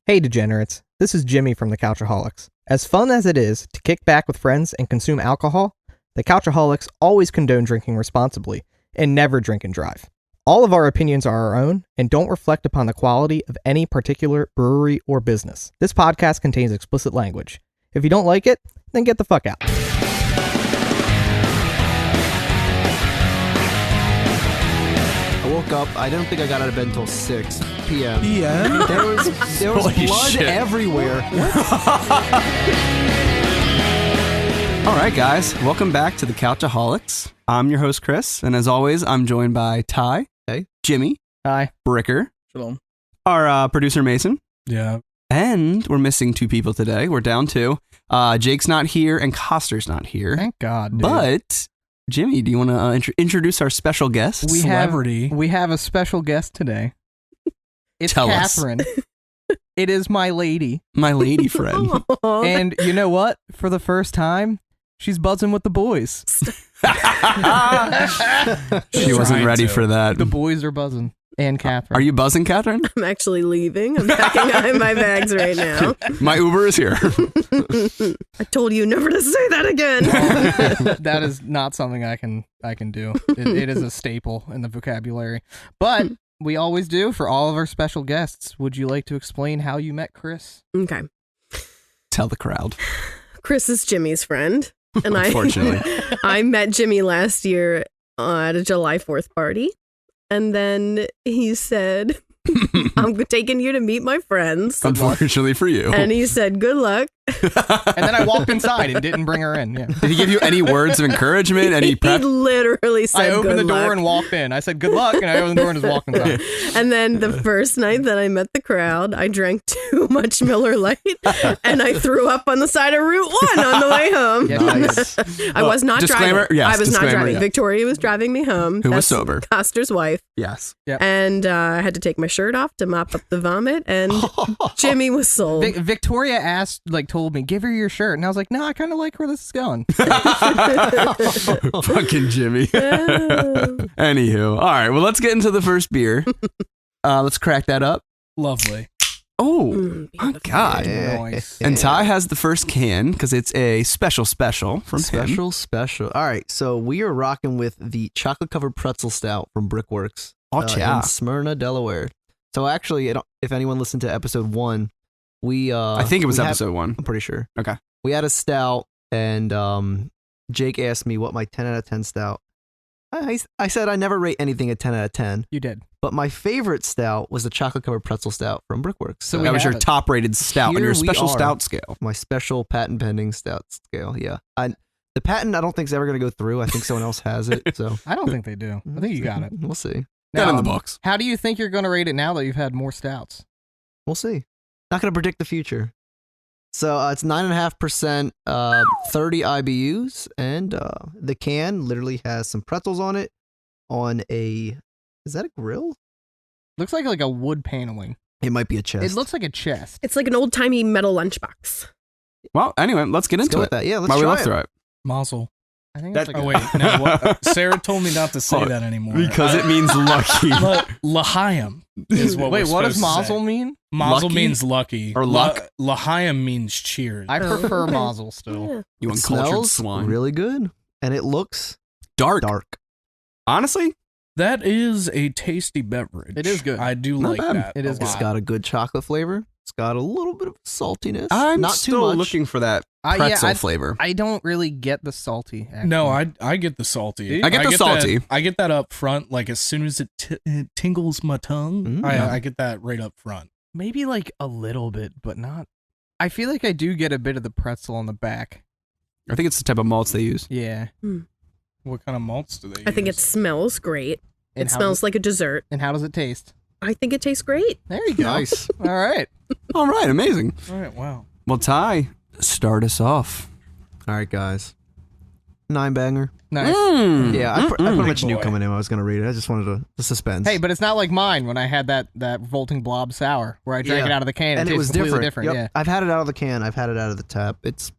Hey degenerates, this is Jimmy from the Couchaholics. As fun as it is to kick back with friends and consume alcohol, the Couchaholics always condone drinking responsibly and never drink and drive. All of our opinions are our own and don't reflect upon the quality of any particular brewery or business. This podcast contains explicit language. If you don't like it, then get the fuck out. I woke up, I don't think I got out of bed until 6 p.m. There was Holy blood shit. everywhere. All right, guys, welcome back to the Couchaholics. I'm your host, Chris, and as always, I'm joined by Ty, Hey, Jimmy, Hi. Bricker, Shalom. our producer, Mason, Yeah. and we're missing 2 people today. We're down 2. Jake's not here, and Coster's not here. Thank God, dude. But, Jimmy, do you want to introduce our special guest? we Celebrity. have a special guest today. It's Tell us. Kathryn. It is my lady. My lady friend. And you know what? For the first time, she's buzzing with the boys. She wasn't Trying ready to. for that. The boys are buzzing. And Kathryn. Are you buzzing, Kathryn? I'm actually leaving. I'm packing up my bags right now. My Uber is here. I told you never to say that again. That is not something I can do. It is a staple in the vocabulary. But we always do for all of our special guests. Would you like to explain how you met Chris? Okay. Tell the crowd. Chris is Jimmy's friend. And Unfortunately. I met Jimmy last year at a July 4th party. And then he said, I'm taking you to meet my friends. Unfortunately for you. And he said, good luck. And then I walked inside and didn't bring her in. Yeah. Did he give you any words of encouragement? Any He prep? literally said, I opened the good door luck. and walked in. I said, good luck. And I opened the door and just walked inside. And then the first night that I met the crowd, I drank too much Miller Lite and I threw up on the side of Route 1 on the way home. Yes, I was not Disclaimer, driving. yes, I was not disclaimer, driving. yeah. Victoria was driving me home. Who was That's sober. Coster's wife. Yes. And I had to take my shirt off to mop up the vomit. And Jimmy was sold. Victoria told me, give her your shirt. And I was like, no, I kind of like where this is going. Fucking Jimmy. Anywho. All right. Well, let's get into the first beer. Let's crack that up. Lovely. Oh, my Beautiful. God. Nice. And Ty has the first can because it's a special from him. Special. All right, so we are rocking with the chocolate-covered pretzel stout from Brickworks Oh, yeah. in Smyrna, Delaware. So actually, if anyone listened to episode 1, we I think it was we had- episode 1. I'm pretty sure. Okay. We had a stout, and Jake asked me what my 10 out of 10 stout. I said I never rate anything a 10 out of 10, You did. but my favorite stout was the chocolate-covered pretzel stout from Brickworks. So That was your have it. top rated stout on Here your we special are. stout scale. My special patent pending stout scale, yeah. The patent I don't think is ever going to go through. I think someone else has it, so I don't think they do. I think you got it. we'll see. Got in the Now, books. How do you think you're going to rate it now that you've had more stouts? We'll see. Not going to predict the future. So it's 9.5%, 30 IBUs, and the can literally has some pretzels on it. Is that a grill? Looks like a wood paneling. It might be a chest. It looks like a chest. It's like an old timey metal lunchbox. Well, anyway, let's get Let's into go it. with that. Yeah, let's Why we try love it. through it. Mazel. I think That- it's Oh, like wait. No. Sarah told me not to say that anymore. Because it means lucky. L'chaim is what Wait, we're what does supposed to mazel say. mean? Mazel Lucky? means lucky. Or luck? L'chaim means cheers. I prefer okay. mazel still. Yeah. You It uncultured smells swine. really good, and it looks dark. dark. Honestly, That is a tasty beverage. It is good. I do Not like bad. that. It is a good. It's lot. got a good chocolate flavor. It's got a little bit of saltiness. I'm not still too much. looking for that Yeah, pretzel flavor. I don't really get the salty. Actually. No, I get the salty. I get the salty. I get that up front. Like as soon as it tingles my tongue, Mm, yeah. I get that right up front. Maybe a little bit, but not. I feel like I do get a bit of the pretzel on the back. I think it's the type of malts they use. Yeah. What kind of malts do they I think it use? smells great. And It how smells does- like a dessert. And how does it taste? I think it tastes great. There you go. Nice. All right. All right, amazing. All right, wow. Well, Ty, start us off. All right, guys. 9-banger. Nice. Yeah, I pretty much Big knew boy. coming in. I was going to read it. I just wanted the suspense. Hey, but it's not like mine when I had that revolting blob sour where I drank Yeah. it out of the can and it was tastes completely different. different. Yep. I've had it out of the can. I've had it out of the tap. It's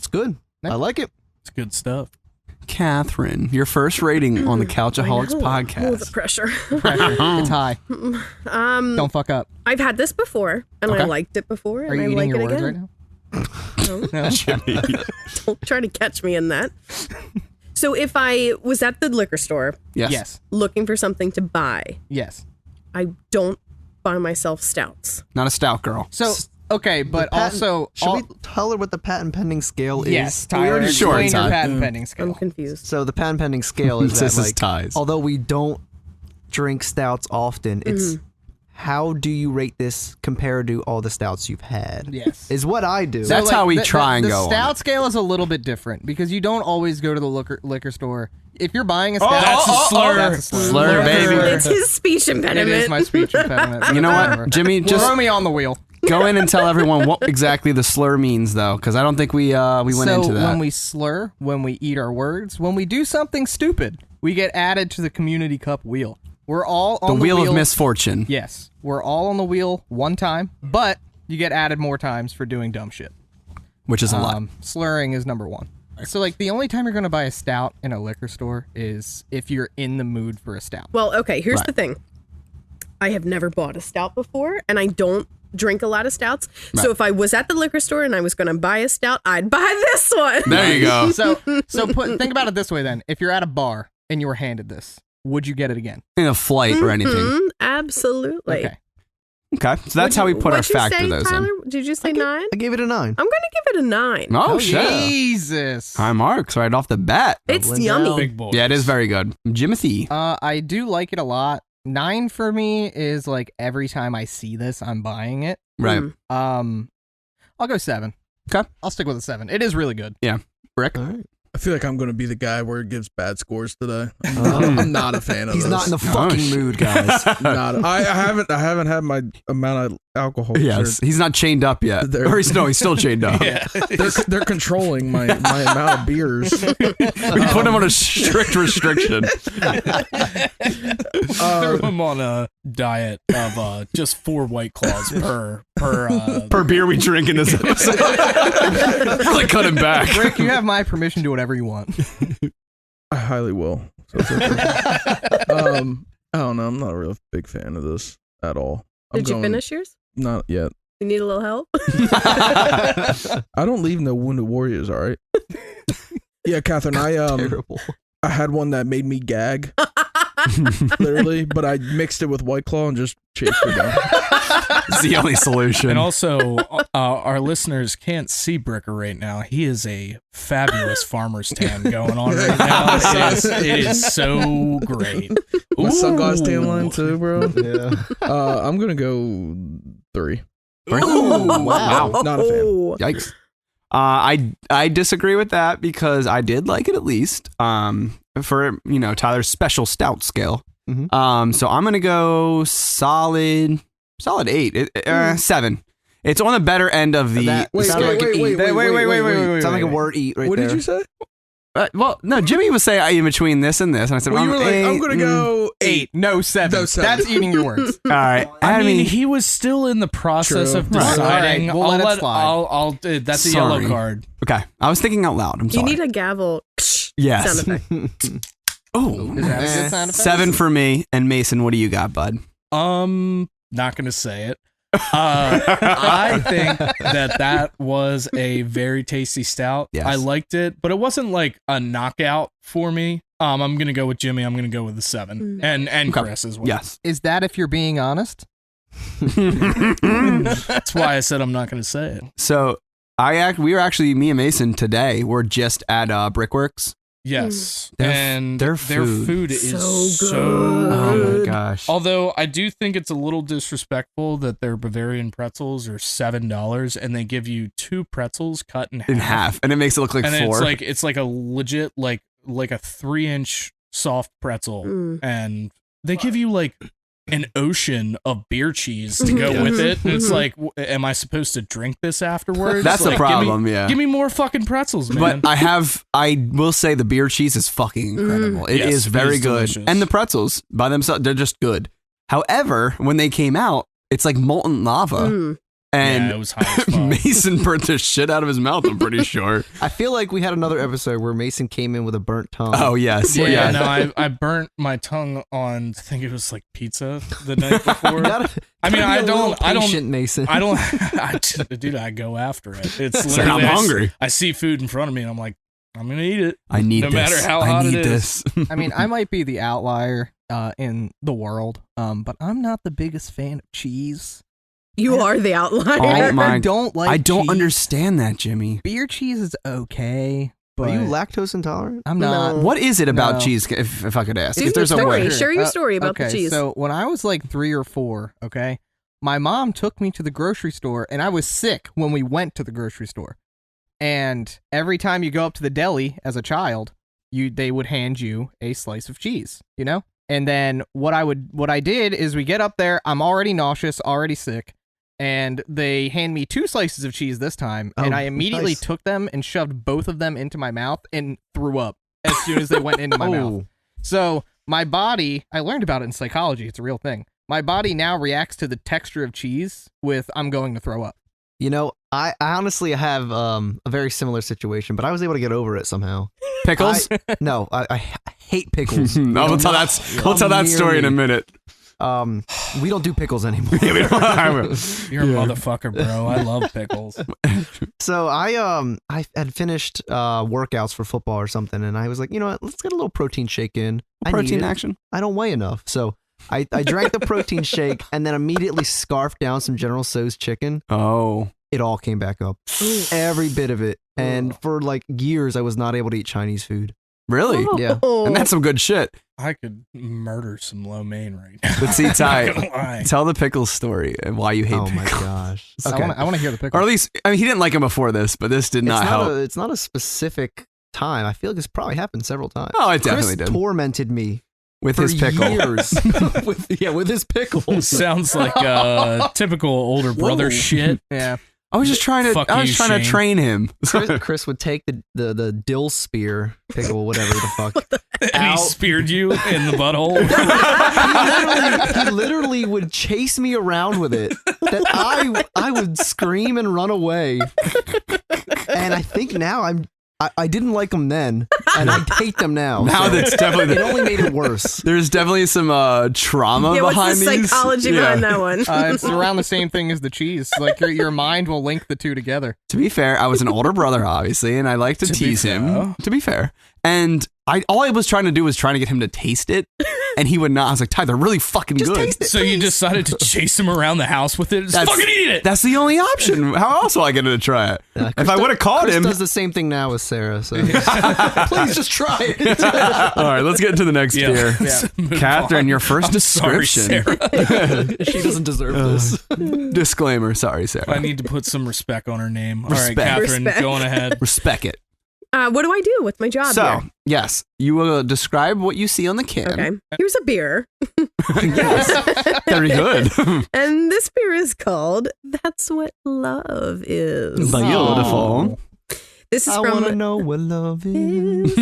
good. Nice. I like it. It's good stuff. Kathryn, your first rating on the Couchaholics Oh, the podcast. pressure. It's high. Don't fuck up. I've had this before, and I Okay. liked it before, Are and you I eating like your it words again. right now? No. Jimmy. Don't try to catch me in that. So if I was at the liquor store Yes. Yes. looking for something to buy, Yes. I don't buy myself stouts. Not a stout girl. So, okay, but also... should we tell her what the patent pending scale is? Yes, Tyler. Sure, Explain your Ty. patent pending I'm scale. confused. So the patent pending scale is that, This is like, Ty's. although we don't drink stouts often, it's how do you rate this compared to all the stouts you've had? Yes. Is what I do. That's how we try and go on The stout it. scale is a little bit different because you don't always go to the liquor store. If you're buying a stout, That's a slur. That's a slur. Slur, baby. It's his speech It impediment. is my speech impediment. You know Whatever. what, Jimmy? Just throw me on the wheel. go in and tell everyone what exactly the slur means, though, because I don't think we went into that. when we slur, when we eat our words, when we do something stupid, we get added to the community cup wheel. We're all on the wheel of misfortune. Yes, we're all on the wheel one time, but you get added more times for doing dumb shit. Which is a lot. Slurring is number one. So, like, the only time you're going to buy a stout in a liquor store is if you're in the mood for a stout. Well, okay, here's Right. the thing. I have never bought a stout before, and I don't drink a lot of stouts. Right. So if I was at the liquor store and I was going to buy a stout, I'd buy this one. There you go. So think about it this way then. If you're at a bar and you were handed this, would you get it again? In a flight or anything. Mhm, absolutely. Okay. Okay, so that's how we put our What'd you factor say, those Tyler? in. Did you say 9? I gave it a 9. I'm going to give it a 9. Oh, shit. Jesus. High marks right off the bat. It's Doubling yummy. down. Big boys. Yeah, it is very good. Jimothy. I do like it a lot. 9 for me is like every time I see this, I'm buying it. Right. I'll go 7. Okay. I'll stick with a 7. It is really good. Brick. All right. I feel like I'm going to be the guy where it gives bad scores today. I'm not a fan of He's this. not in the fucking shit. mood, guys. I haven't had my amount of alcohol. Yes, he's not chained up yet. They're- Or he's still chained up. Yeah. They're controlling my amount of beers. We put him on a strict restriction. Threw him on a diet of just 4 White Claws per Per beer we drink in this episode. Really cut him back. Rick, you have my permission to do whatever you want. I highly will. So it's okay. I don't know. I'm not a real big fan of this at all. Did you finish yours? Not yet. You need a little help? I don't leave no Wounded Warriors. All right. Yeah, Kathryn. Terrible. I had one that made me gag, literally, but I mixed it with White Claw and just chased it down. It's the only solution. And also, our listeners can't see Bricker right now. He is a fabulous farmer's tan going on right now. It is so great. My sunglass tan Ooh. line too, bro. Yeah. I'm gonna go 3. Ooh, wow. Not a fan. Oh. Yikes. I disagree with that because I did like it at least. For Tyler's special stout scale. Mhm. So I'm gonna go solid 8, 7. It's on the better end of the That- Wait, scale. wait, wait, wait, wait. Sound like a word eat right What there. did you say? Well, no, Jimmy was saying in between this and this, and I said, Well, you were like, I'm 8, gonna go 8. No, 7. No, 7. That's eating your words. All right. I mean, he was still in the process True. of Right. deciding. All right, we'll let it slide. I'll that's a yellow Sorry. card. Okay, I was thinking out loud. I'm You sorry. need a gavel Yes. sound effect. Oh, Is that a good sound effect? 7 for me. And Mason, what do you got, bud? Not gonna say it. I think that was a very tasty stout. Yes. I liked it, but it wasn't like a knockout for me. I'm gonna go with Jimmy. I'm gonna go with the 7, and Okay. Chris as well. Yes. Is that if you're being honest? That's why I said I'm not gonna say it. So we were actually, me and Mason today, we're just at Brickworks. Yes, Their- and their their food. food is So so good. Oh my Good. gosh. Although I do think it's a little disrespectful that their Bavarian pretzels are $7 and they give you 2 pretzels cut in half. In half. And it makes it look like And 4. it's like a legit like a 3-inch soft pretzel, Mm. and they give you like an ocean of beer cheese to go Yes. with it. And it's Mhm. like, am I supposed to drink this afterwards? That's the Like, problem, yeah. Give me more fucking pretzels, man. But I will say the beer cheese is fucking incredible. It Yes, is it very is good. delicious. And the pretzels by themselves, they're just good. However, when they came out, it's like molten lava. Mm. And Yeah, it was hot as fuck. Mason burnt the shit out of his mouth, I'm pretty sure. I feel like we had another episode where Mason came in with a burnt tongue. Oh, yes. Yeah, no, I burnt my tongue on, I think it was like pizza the night before. Mason. Dude, I go after it. It's So I'm literally, hungry. I see food in front of me and I'm like, I'm going to eat it. I need no this. matter how hot I need it is. this. I mean, I might be the outlier in the world, but I'm not the biggest fan of cheese. You are the outlier. Oh my- I don't like I don't cheese. understand that, Jimmy. Beer cheese is okay, but Are you lactose intolerant? I'm not. No. What is it about No. cheese, if I could ask? Do If there's your a story. way. Share your story about the okay, cheese. So when I was like 3 or 4, okay, my mom took me to the grocery store, and I was sick when we went to the grocery store. And every time you go up to the deli as a child, they would hand you a slice of cheese, you know? And then what I did is we get up there, I'm already nauseous, already sick, and they hand me 2 slices of cheese this time, and Oh, I immediately nice. took them and shoved both of them into my mouth and threw up as soon as they went into my mouth. So my body, I learned about it in psychology, it's a real thing. My body now reacts to the texture of cheese with I'm going to throw up. You know, I honestly have a very similar situation, but I was able to get over it somehow. Pickles? I hate pickles. No, we'll tell that story in a minute. We don't do pickles anymore. You're a motherfucker, bro. I love pickles. So I had finished workouts for football or something, and I was like, you know what, let's get a little protein shake in. I need Protein it. action. I don't weigh enough, so I drank the protein shake and then immediately scarfed down some General Tso's chicken. Oh. It all came back up, every bit of it, and for like years I was not able to eat Chinese food. Really? Yeah. And that's some good shit. I could murder some lo mein right now. But see, I'm not gonna Ty, lie. tell the pickles story and why you hate Oh my pickles. gosh. Okay. I want to hear the pickle. Or at least, I mean, he didn't like him before this, but this did not help. It's not a specific time. I feel like this probably happened several times. Oh, it definitely Chris did. tormented me With for his pickle. years. with his pickle. Sounds like typical older brother shit. Yeah. I was just trying to. Fuck I was you, trying to Shane. train him. Chris would take the dill spear pickle, whatever the fuck. And he Out. speared you in the butthole. He literally would chase me around with it. That I would scream and run away. And I think now I didn't like them then, and I hate them now. Now so that's definitely. it only made it worse. There's definitely some trauma Yeah, what's behind the these. psychology behind that one? It's around the same thing as the cheese. Like your mind will link the two together. To be fair, I was an older brother, obviously, and I like to To be tease him. fair. To be fair, and all I was trying to do was trying to get him to taste it, and he would not. I was like, Ty, they're really fucking Just good. taste it. So you decided to chase him around the house with it? Just That's- fucking eat it! That's the only option. How else will I get him to try it? If I would have caught Chris him. does the same thing now with Sarah. So please just try it. All right, let's get into the next beer. Move Catheryn, on. your first I'm sorry, description. Sarah. She doesn't deserve this. Disclaimer. Sorry, I Sarah. need to put some respect on her name. Respect. All right, Catheryn, Respect. go on ahead. Respect it. What do I do with my job So, here? yes, you will describe what you see on the can. Okay. Here's a beer. Yes. Very good. And this beer is called That's What Love Is. Beautiful. This is I want to from know what love is.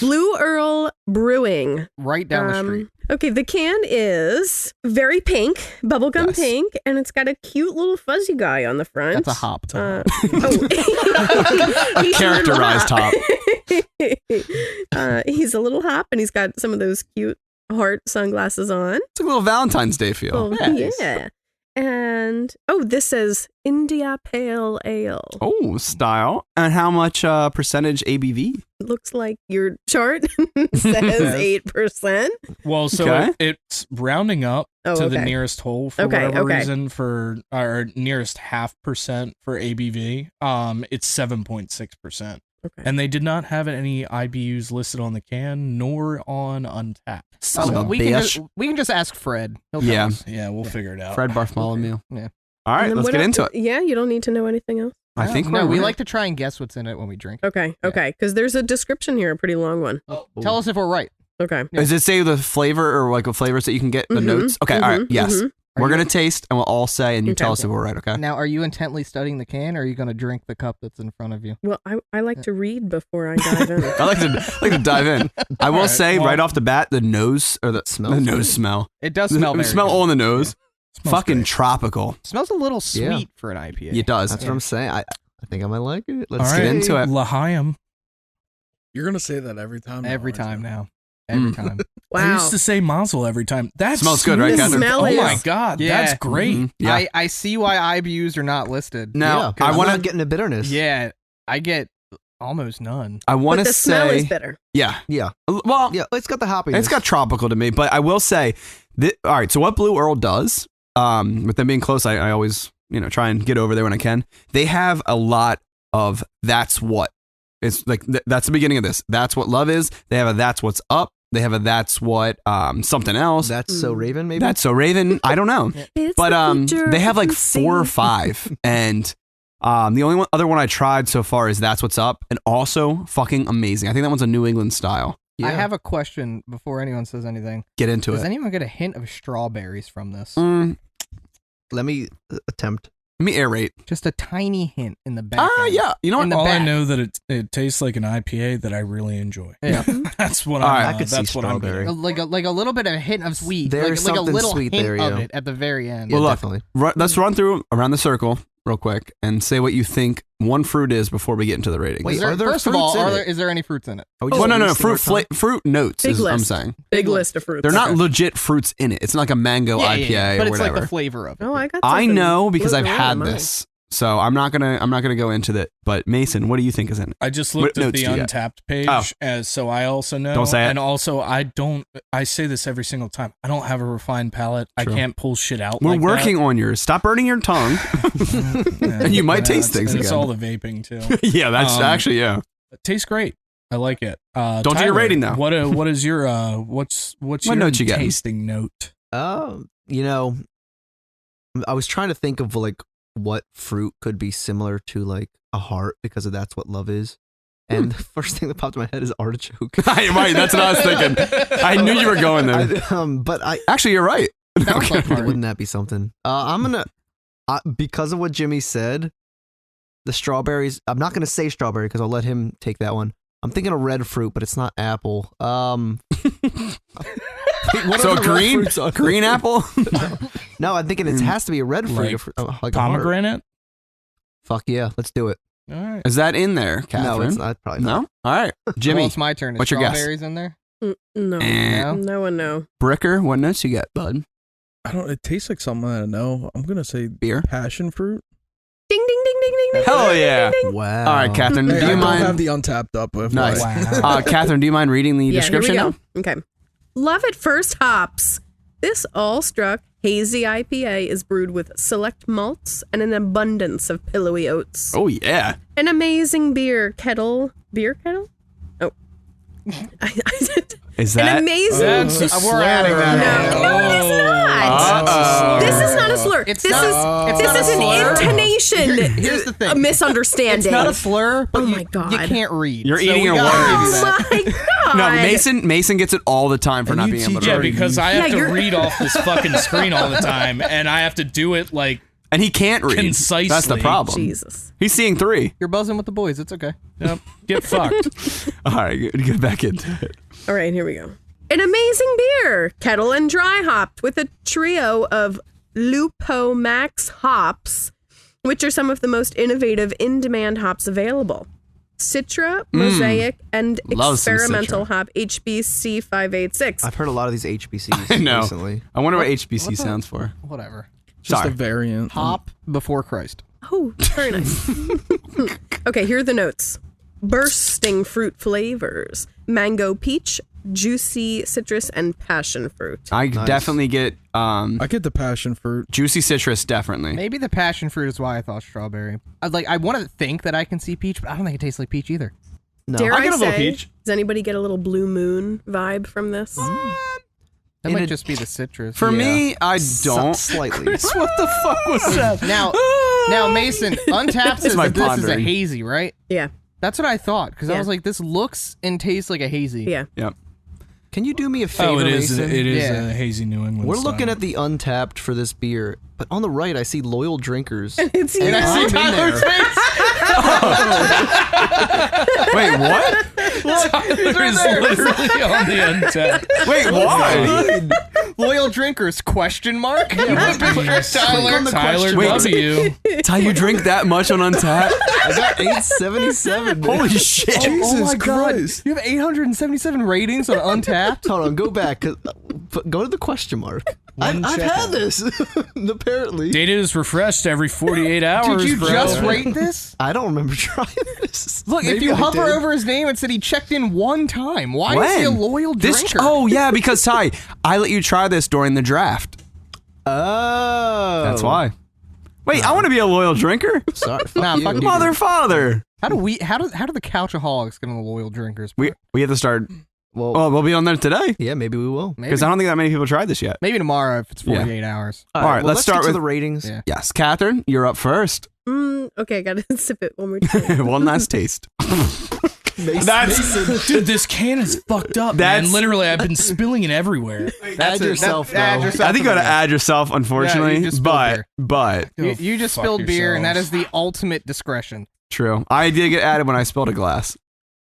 Blue Earl Brewing. Right down the street. Okay, the can is very pink, bubblegum Yes. pink, and it's got a cute little fuzzy guy on the front. That's a hop. Oh. A He's characterized little hop. He's a little hop, and he's got some of those cute heart sunglasses on. It's a little Valentine's Day feel. Oh, Nice. yeah. And, this says India Pale Ale. Oh, style. And how much percentage ABV? Looks like your chart says 8%. Well, so Okay. it's rounding up Oh, to okay. the nearest whole for Okay, whatever okay. reason or nearest 0.5% for ABV. It's 7.6%. Okay. And they did not have any IBUs listed on the can nor on Untapped. Son of a we can just ask Fred. He'll tell Yeah. us. Yeah, we'll figure it out. Fred Bartholomew. Yeah. All right, And then let's what get else- into it. Yeah, you don't need to know anything else. I think no, we're we right. like to try and guess what's in it when we drink. Okay, because there's a description here, a pretty long one. Tell us if we're right. Okay. Does it say the flavor or like what flavors that you can get? The notes? Okay, all right, yes. We're going to taste and we'll all say, and you tell us if we're right, okay? Now, are you intently studying the can, or are you going to drink the cup that's in front of you? Well, I like to read before I dive in. I like to dive in. I will All right, say well- right off the bat, the nose or the Smells nose good. smell. It does smell The very smell good. all in the nose. fucking great. tropical. It smells a little sweet Yeah. for an IPA. It does. That's what I'm saying. I think I might like it. Let's All get right. into it. L'Chaim. You're gonna say that every time. Every now, aren't time you? now. Every time. I Wow. used to say Mazel every time. That Smells good, right, The Kathryn? smell Oh is my god, Yeah. that's great. Mhm. Yeah. I see why IBUs are not listed. Now, yeah, I I'm want not to. getting the bitterness. Yeah, I get almost none. I want But to the smell is say, bitter. yeah. Yeah. Well, Yeah, it's got the hoppiness. it's got tropical to me, but I will say, all right. So what Blue Earl does, with them being close, I always try and get over there when I can. They have a lot of that's what. It's like that's the beginning of this. That's what love is. They have a that's what's up. They have a that's what something else. That's so Raven, maybe? That's so Raven. I don't know. It's But the future they have like you 4 or see. 5, and the only other one I tried so far is That's What's Up, and also fucking amazing. I think that one's a New England style. Yeah. I have a question before anyone says anything. Get into Does it. anyone get a hint of strawberries from this? Let me attempt. Let me aerate. Just a tiny hint in the back. end. Yeah. You know In what? the All I back. know that it tastes like an IPA that I really enjoy. Yeah. That's what All right. I'm. I could see that's what I'm strawberry. getting. like a little bit of a hint of sweet. There's like a something little sweet hint there, of yeah. it at the very end. Yeah, Well, look, definitely. Let's run through around the circle real quick and say what you think one fruit is before we get into the rating. Wait, Is there, are there first of all, fruits in it? is there any fruits in it? Are we well, just no. wasting our Fruit time? fruit notes Big is I'm list. saying. Big list of fruits. They're not Okay. legit fruits in it. It's not like a mango IPA but or it's whatever. like the flavor of it. Oh, I got. I something know because I've floating around had in mine. this. So I'm not gonna go into that. But Mason, what do you think is in it? I just What looked at notes the do you got? Untapped page, Oh. as so I also know. Don't say it. And also, I say this every single time. I don't have a refined palate. True. I can't pull shit out. We're like working on yours. Stop burning your tongue. that. Yeah. And you might Yeah, taste it's- things and It's again. all the vaping too. Yeah, that's actually It tastes great. I like it. Don't do your Tyler, rating, though. What is your what's What your note you getting? tasting note? I was trying to think of like what fruit could be similar to like a heart because of That's What Love Is. And the first thing that popped in my head is artichoke. right. That's what I was thinking. I knew you were going there. But Actually, you're right. Sounds like heart. wouldn't that be something? I'm gonna because of what Jimmy said, the strawberries. I'm not gonna say strawberry because I'll let him take that one. I'm thinking of red fruit, but it's not apple. What So are the red green, fruits on- green apple. No, I'm thinking it has to be a red fruit. Like like a heart. Pomegranate? Fuck yeah, let's do it. All right. Is that in there, Kathryn? No, it's not. Probably not. No? All right, Jimmy. Well, it's my turn. Is what's your guess? strawberries in there? No, Eh. no one know. Bricker, what notes you get, bud? I don't. It tastes like something I know. I'm gonna say Beer. passion fruit. Ding ding ding ding ding ding. Hell ding, yeah. ding, ding. Wow. All right, Kathryn, Hey, do I you don't have mind? the Untapped up. Nice. Wow. Kathryn, do you mind reading the Yeah, description? here we now? go. Okay. Love at first hops. This all-struck hazy IPA is brewed with select malts and an abundance of pillowy oats. Oh yeah. An amazing beer kettle. Beer kettle? Oh. Is An that? amazing. That's a We're adding that. No, no, it is not. Uh-oh. This is not a slur. It's this not- is it's not a an slur. intonation. Here's the thing. A misunderstanding. It's not a slur, but Oh you, my God. you can't read. You're So eating we a gotta word. give you Oh that. my God. No, Mason gets it all the time for And not you being able teach to Yeah, read. because I have Yeah, to you're- read off this fucking screen all the time, and I have to do it like And he can't read. Concisely. That's the problem. Jesus. He's seeing 3. You're buzzing with the boys. It's okay. yep, get fucked. All right, get back into it. All right, here we go. An amazing beer, kettle and dry hopped with a trio of Lupo Max hops, which are some of the most innovative in-demand hops available. Citra, Mosaic, and Love some experimental Citra. hop HBC 586. I've heard a lot of these HBCs I know. recently. I wonder what HBC stands for. Whatever. Just Sorry. a variant. Hop before Christ. Oh, very nice. Okay, here are the notes. Bursting fruit flavors. Mango peach, juicy citrus, and passion fruit. I Nice. definitely get I get the passion fruit. juicy citrus. Definitely. Maybe the passion fruit is why I thought strawberry. I want to think that I can see peach, but I don't think it tastes like peach either. No. Dare I I, get a little say, peach. does anybody get a little blue moon vibe from this? That In might a- just be the citrus. For Yeah. me, I don't. Slightly. What the fuck was that? Now, Mason, Untapped says my that this is a pondering. hazy, right? Yeah, That's what I thought because I Yeah. was like, this looks and tastes like a hazy. yeah. Yep. Can you do me a favor, Oh, it is. Mason? It is Yeah. a hazy New England. We're style. looking at the Untapped for this beer, but on the right I see loyal drinkers. It's you. And I I'm see in Tyler's there. face. Wait, what? Tyler is literally on the Untapped. Wait, why? Loyal drinkers? Question mark. Tyler Wait. W. Ty, you drink that much on Untapped? I got 877. Holy shit! Jesus Christ. You have 877 ratings on Untapped. Hold on, go back. Go to the question mark. I've had this. Apparently. Data is refreshed every 48 hours. Did you bro. just rate this? I don't remember trying this. Look, if Maybe you I hover did. over his name, it said he checked in one time. Why is he a loyal drinker? Oh yeah, because Ty, I let you try this during the draft. Oh. That's why. Wait, I want to be a loyal drinker. Sorry. Nah, Fuck fuck you. you. Mother, father. How do the Couchaholics get on the loyal drinkers? We have to start. Well, Oh, we'll be on there today yeah, maybe we will. because I don't think that many people tried this yet. Maybe tomorrow if it's 48 hours. All right, well, let's start get to with the ratings. Yeah. Yes, Kathryn, you're up first. Okay, I gotta sip it one more time. One last taste. That's Dude, this can is fucked up, man. That's- Literally, I've been spilling it everywhere. Add yourself, bro. add yourself. I think you got to add yourself, unfortunately. Yeah, you just spilled but You just Fuck spilled beer, and that yourselves. is the ultimate discretion. true. I did get added when I spilled a glass.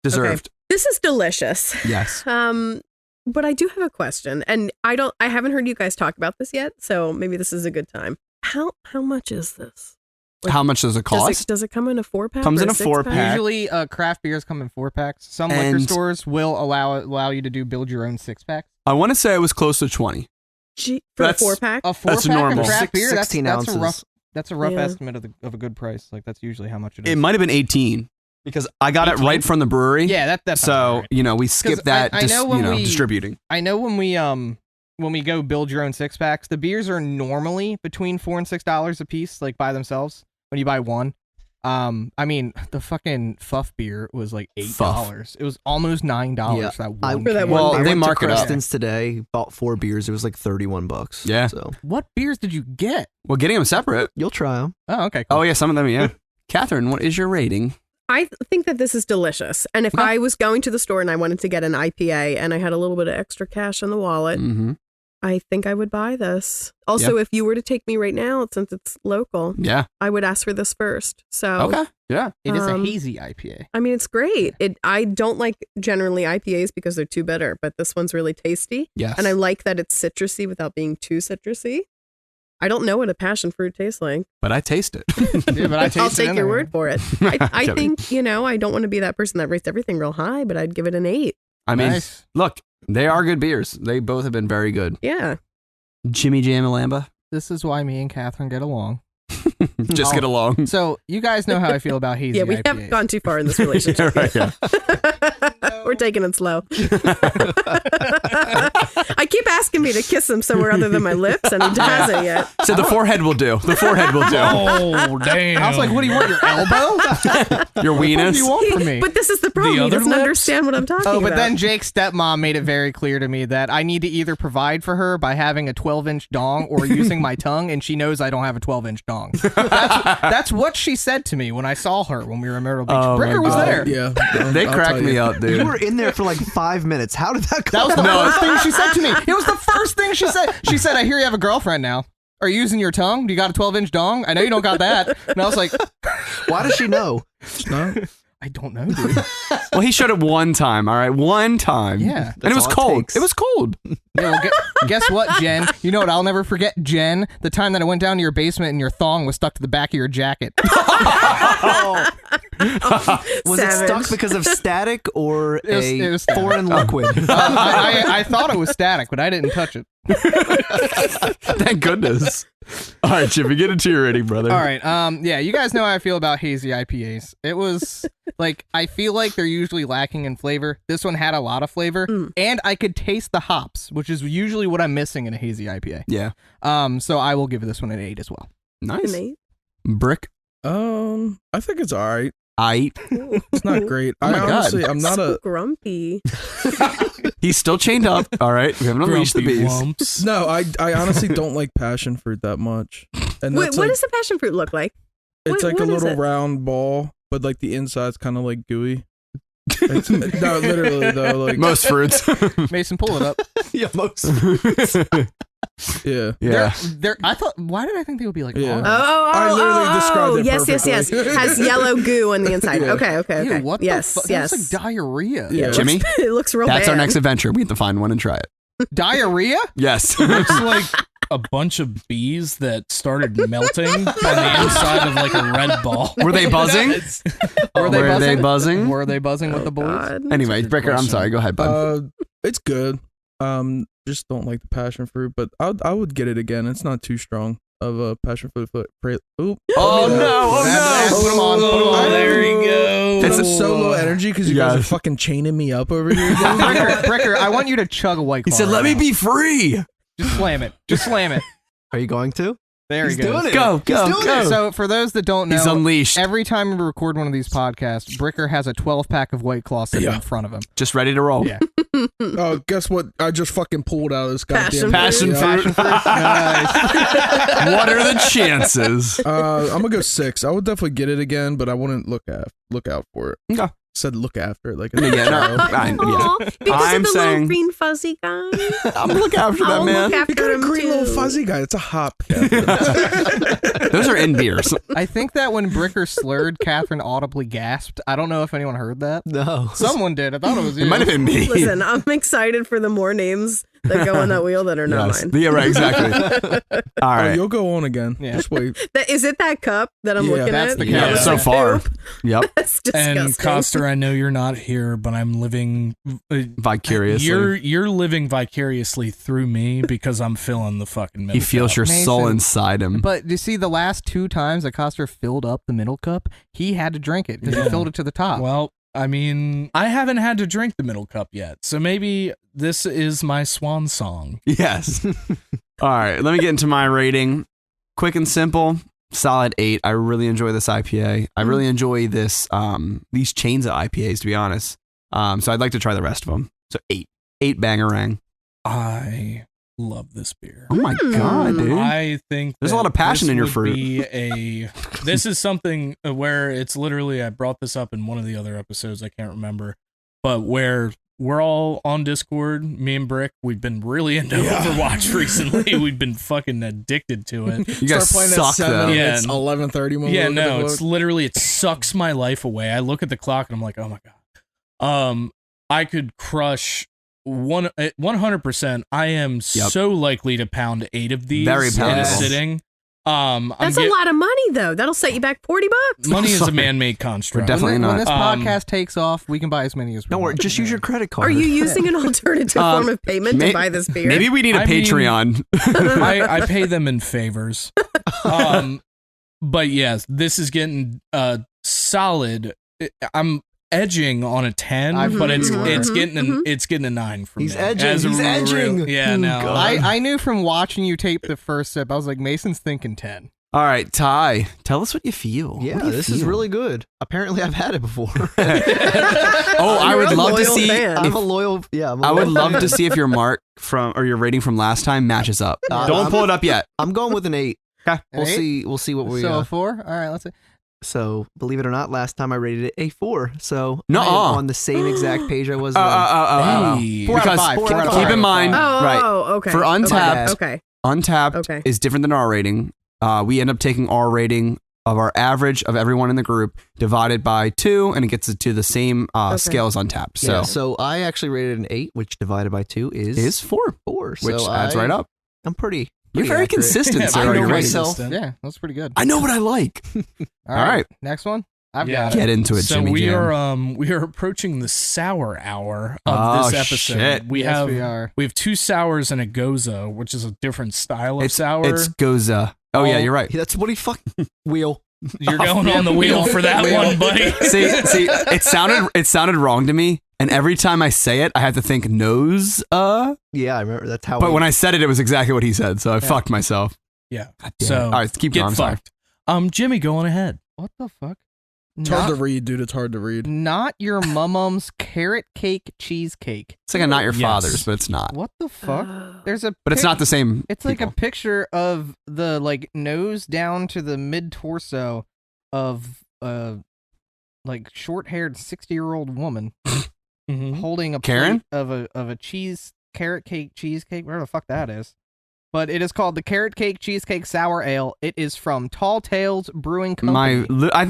Deserved. This is delicious. Yes. But I do have a question, and I haven't heard you guys talk about this yet, so maybe this is a good time. How much is this? Like, How much does it cost? Does it come in a 4-pack? Comes or in a 4-pack? 4-pack. Usually, craft beers come in 4-packs. Some And- liquor stores will allow you to build your own 6-packs. I want to say it was close to 20. For a That's- 4-pack? A 4-pack normal. of craft beer, 16 that's a rough. ounces. That's a rough Yeah. estimate of a good price. Like that's usually how much it is. It might have been 18 because I got it 18? right from the brewery. Yeah, that's So, we skipped that, I know when we- distributing. I know when we go build your own 6-packs, the beers are normally between $4 and $6 a piece, like by themselves. When you buy one, I mean the fucking Fuff beer was like $8. It was almost $9 Yeah, for that I- one. For that can. one Well, beer. I they went mark to it up. Creston's today, bought 4 beers. It was like $31. Yeah. So What beers did you get? Well, getting them separate. you'll try them. Oh, okay. Cool. Oh, yeah, some of them, yeah. Kathryn, what is your rating? I think that this is delicious. And if Okay. I was going to the store and I wanted to get an IPA and I had a little bit of extra cash in the wallet, Mm-hmm. I think I would buy this. Also, if you were to take me right now, since it's local, Yeah. I would ask for this first. So, Okay. Yeah. It is a Um, hazy IPA. I mean, it's great. I don't like generally IPAs because they're too bitter, but this one's really tasty. Yes. And I like that it's citrusy without being too citrusy. I don't know what a passion fruit tastes like. But I taste it. Yeah, but I I'll taste it take your anyway. word for it. I Kidding. think, I don't want to be that person that rates everything real high, but I'd give it an 8. I mean, Nice. look, they are good beers. They both have been very good. Yeah. Jimmy Jam and Lamba, This is why me and Kathryn get along. just get along. So you guys know how I feel about hazy Yeah, we IPAs. haven't gone too far in this relationship. Right, yeah. We're taking it slow. I keep asking me to kiss him somewhere other than my lips, and he hasn't yet. So the forehead will do. The forehead will do. Oh, damn. I was like, what do you want, your elbow? Your What do weenus. you want from me? But this is the problem. He other doesn't lips? understand what I'm talking Oh, but about. then Jake's stepmom made it very clear to me that I need to either provide for her by having a 12-inch dong or using my tongue, and she knows I don't have a 12-inch dong. That's what she said to me when I saw her when we were in Myrtle Beach. Oh, my Bricker was God. there. Yeah. They I'll cracked tell me you. up, dude. You were in there for like 5 minutes. How did that go? That was the first thing she said to me. It was the first thing she said. She said, I hear you have a girlfriend now. Are you using your tongue? Do you got a 12-inch dong? I know you don't got that. And I was like, Why does she know? No? I don't know, dude. Well, he showed it one time, all right? One time. Yeah. And it was all it cold. takes. It was cold. Yeah, well, guess what, Jen? You know what I'll never forget, Jen? The time that I went down to your basement and your thong was stuck to the back of your jacket. Was it Savage. stuck because of static or It was static. foreign liquid? I thought it was static, but I didn't touch it. Thank goodness. All right, Chippy, get into your rating, brother. All right. Yeah, you guys know how I feel about hazy IPAs. It was like, I feel like they're usually lacking in flavor. This one had a lot of flavor, and I could taste the hops, which is usually what I'm missing in a hazy IPA. Yeah. So I will give this one an 8 as well. Nice. An 8? Brick. I think it's all right. It's not great. Oh my God. Honestly, I'm not So a. grumpy. He's still chained up. All right. We haven't unleashed the Grumpy bees. lumps. No, I honestly don't like passion fruit that much. And Wait, that's what like, does the passion fruit look like? it's what- like a what is little it? round ball, but like the inside's kind of like gooey. It's, no, literally though, like Most fruits. Mason, pull it up. Yeah, most. yeah. Yeah. I thought, why did I think they would be like Yeah. orange? I literally described it yes. perfectly. Has yellow goo on the inside. Yeah. Okay. Ew, what yes, the fuck? yes. That's like diarrhea. Yeah. Jimmy, It looks real that's bad. our next adventure. We have to find one and try it. Diarrhea? Yes. It looks like a bunch of bees that started melting on the inside of like a red ball. Were they buzzing? Were they buzzing? Were Were they buzzing with the balls? God. Anyway, Bricker, I'm sorry. Go ahead, bud. It's good. Just don't like the passion fruit, but I would get it again. It's not too strong of a passion fruit. Oop. Oh no! Put them on. Put them on. There you go. It's so low energy because you guys are fucking chaining me up over here. Bricker, I want you to chug a White He Claw. said, "Let me be free." Just slam it. Just slam it. Are you going to? There He's he goes. doing it. Go. So for those that don't know, He's unleashed. every time we record one of these podcasts, Bricker has a 12-pack of White Claw sitting in front of him. Just ready to roll. Yeah. Oh, guess what? I just fucking pulled out of this goddamn Passion fruit. Nice. What are the chances? I'm gonna go 6. I would definitely get it again, but I wouldn't look out for it. Okay. Said look after it like Yeah, no, Aw, because I'm of the saying- little green fuzzy guy. I'm looking after that I'll man. look after You got a him green too. little fuzzy guy. It's a hop. Those are in beers. I think that when Bricker slurred, Kathryn audibly gasped. I don't know if anyone heard that. No. Someone did. I thought it was you. It might have been me. Listen, I'm excited for the more names that go on that wheel that are not Yes. mine. Yeah, right. Exactly. All Oh, right. you'll go on again. Yeah. Just wait. Is it that cup that I'm Yeah, looking that's at? the Yeah, cup. so far. Yep. That's disgusting. And Coster, I know you're not here, but I'm living. Vicariously. You're living vicariously through me because I'm filling the fucking middle. He feels cup. your soul Mason. inside him. But you see, the last 2 times that Coster filled up the middle cup, he had to drink it because he Yeah. filled it to the top. Well, I mean, I haven't had to drink the middle cup yet, so maybe this is my swan song. Yes. All right. Let me get into my rating. Quick and simple. Solid 8. I really enjoy this IPA. I really enjoy this these chains of IPAs, to be honest. So I'd like to try the rest of them. So 8. 8 bangarang. I love this beer. Oh my god, dude. I think There's a that lot of passion this in your would fruit. This is something where it's literally, I brought this up in one of the other episodes, I can't remember, but where we're all on Discord, me and Brick, we've been really into Overwatch recently. We've been fucking addicted to it. You guys Start playing suck at 7. though. Yeah. It's 11:30 when we Yeah, look at the no, clock. it's literally, it sucks my life away. I look at the clock and I'm like, oh my god. I could crush 100%. I am so likely to pound 8 of these Very in a poundable. sitting. That's a lot of money, though. That'll set you back $40. Money is a man-made construct. Definitely when not. this Um, podcast takes off, we can buy as many as we Don't worry. want. Just use your credit card. Are you using an alternative form of payment may- to buy this beer? Maybe we need a I mean- Patreon. I pay them in favors. But yes, this is getting solid. I'm edging on a 10, but it's getting a 9 from He's me. edging, As a he's edging. Yeah, no. God. I knew from watching you tape the first sip, I was like, Mason's thinking 10. All right, Ty, tell us what you feel. Yeah, What do you this is feel? really good. Apparently, I've had it before. Oh, I You're would a love to loyal see. fan. I'm a loyal. Yeah, I'm a I would loyal love fan. to see if your mark or your rating from last time matches up. Don't pull it up yet. I'm going with an 8. Okay. We'll An 8? see. We'll see what we. So a 4? All right, let's see. So believe it or not, last time I rated it a 4. So I Nuh-uh. am on the same exact page I was. then. Hey. 4 out of Because 5. 4 out of keep 5. in mind, Oh, right? okay. For Untapped, Okay. Untapped Okay. is different than our rating. We end up taking our rating of our average of everyone in the group divided by 2, and it gets it to the same scale as Untapped. So Yeah, so I actually rated an 8, which divided by 2 is 4, 4. which So adds right up. I'm pretty. You're pretty very accurate. consistent, Yeah, sir. I on know your rating. myself. Yeah, that's pretty good. I know what I like. All right. Next one. I've Yeah. got it. Get into it, So Jimmy we Jam. are approaching the sour hour of Oh, this episode. shit. We Yes, have we are. 2 sours and a goza, which is a different style of sour. It's Goza. Oh yeah, you're right. That's what he fucking wheel. You're going on the wheel for that one, buddy. See, it sounded wrong to me, and every time I say it, I have to think nose. Yeah, I remember. That's how. But when I said it, it was exactly what he said, so I fucked myself. Yeah. God damn it. So all right, keep get going. I'm sorry. fucked. Jimmy, go on ahead. What the fuck? It's hard to read, dude. It's hard to read. Not your Mommom's carrot cake cheesecake. It's like a not your Yes. father's, but it's not. What the fuck? There's a But it's not the same. It's like a people. picture of the like nose down to the mid torso of like short-haired 60-year-old woman holding a Karen? plate of a carrot cake cheesecake, whatever the fuck that is. But it is called the Carrot Cake Cheesecake Sour Ale. It is from Tall Tales Brewing Company.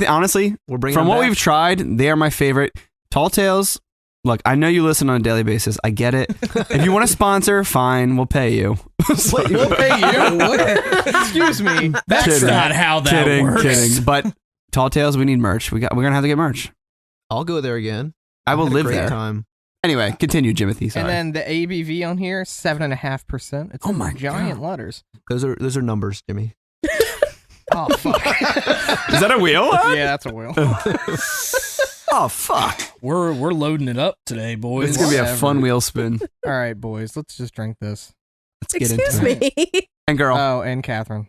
Honestly, we're bringing from them what back. we've tried, they are my favorite. Tall Tales, Look, I know you listen on a daily basis. I get it. If you want to sponsor, fine, we'll pay you. We'll pay you? What? Excuse me. That's Kidding. not how that works. Kidding. But Tall Tales, we need merch. We're gonna have to get merch. I'll go there again. I will had a live great there. Time. Anyway, continue, Jimothy. Sorry. And then the ABV on here, 7.5%. It's Oh in my giant God. letters. Those are numbers, Jimmy. Oh, fuck. Is that a wheel? Yeah, that's a wheel. Oh, fuck. We're loading it up today, boys. It's going to be a Whatever. fun wheel spin. All right, boys, let's just drink this. Let's get Excuse into it. me. And girl, Oh, and Catherine.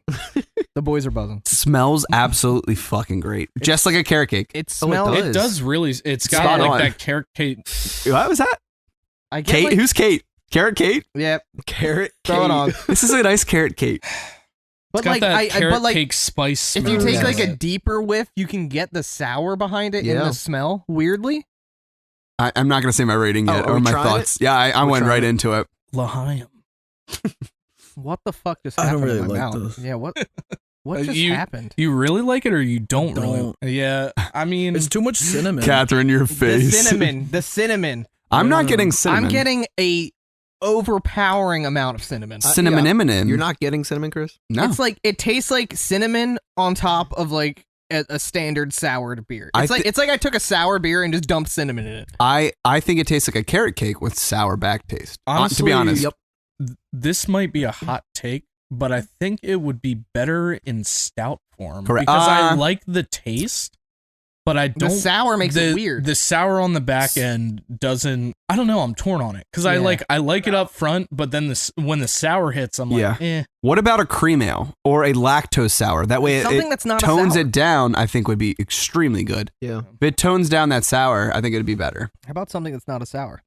The boys are buzzing. smells absolutely fucking great. Just like a carrot cake. It Oh, it smells. does. It does really. It's got Spot like on. that carrot cake. What was that? I get Kate? like- Who's Kate? Carrot Kate? Yep. Carrot. Throw it on. This is a nice carrot cake. But It's got like, that carrot but like, cake spice. if you smell take to like a it. deeper whiff, you can get the sour behind it in Yeah. the smell. Weirdly. I'm not going to say my rating yet are or we my trying thoughts. Yeah, I We're went trying right it? into it. L'Chaim. What the fuck just I happened don't in really my like mouth? this. Yeah, what just You- happened? You really like it or you don't, Don't. really? Yeah, I mean, It's too much cinnamon. Catherine, your The face. cinnamon. I'm not getting cinnamon. I'm getting a overpowering amount of cinnamon. cinnamon yeah. M&M. You're not getting cinnamon, Chris? No. It's like it tastes like cinnamon on top of like a standard soured beer. I It's like I took a sour beer and just dumped cinnamon in it. I think it tastes like a carrot cake with sour back taste. to Honestly, be honest. Yep. this might be a hot take, but I think it would be better in stout form Correct. because I like the taste, but I The don't. sour makes the, it weird. The sour on the back end doesn't. I don't know. I'm torn on it because I Yeah. like it up front, but then when the sour hits, I'm like, Yeah. eh. What about a cream ale or a lactose sour? That way Something it that's not a tones sour. it down, I think would be extremely good. Yeah. If it tones down that sour, I think it'd be better. How about something that's not a sour?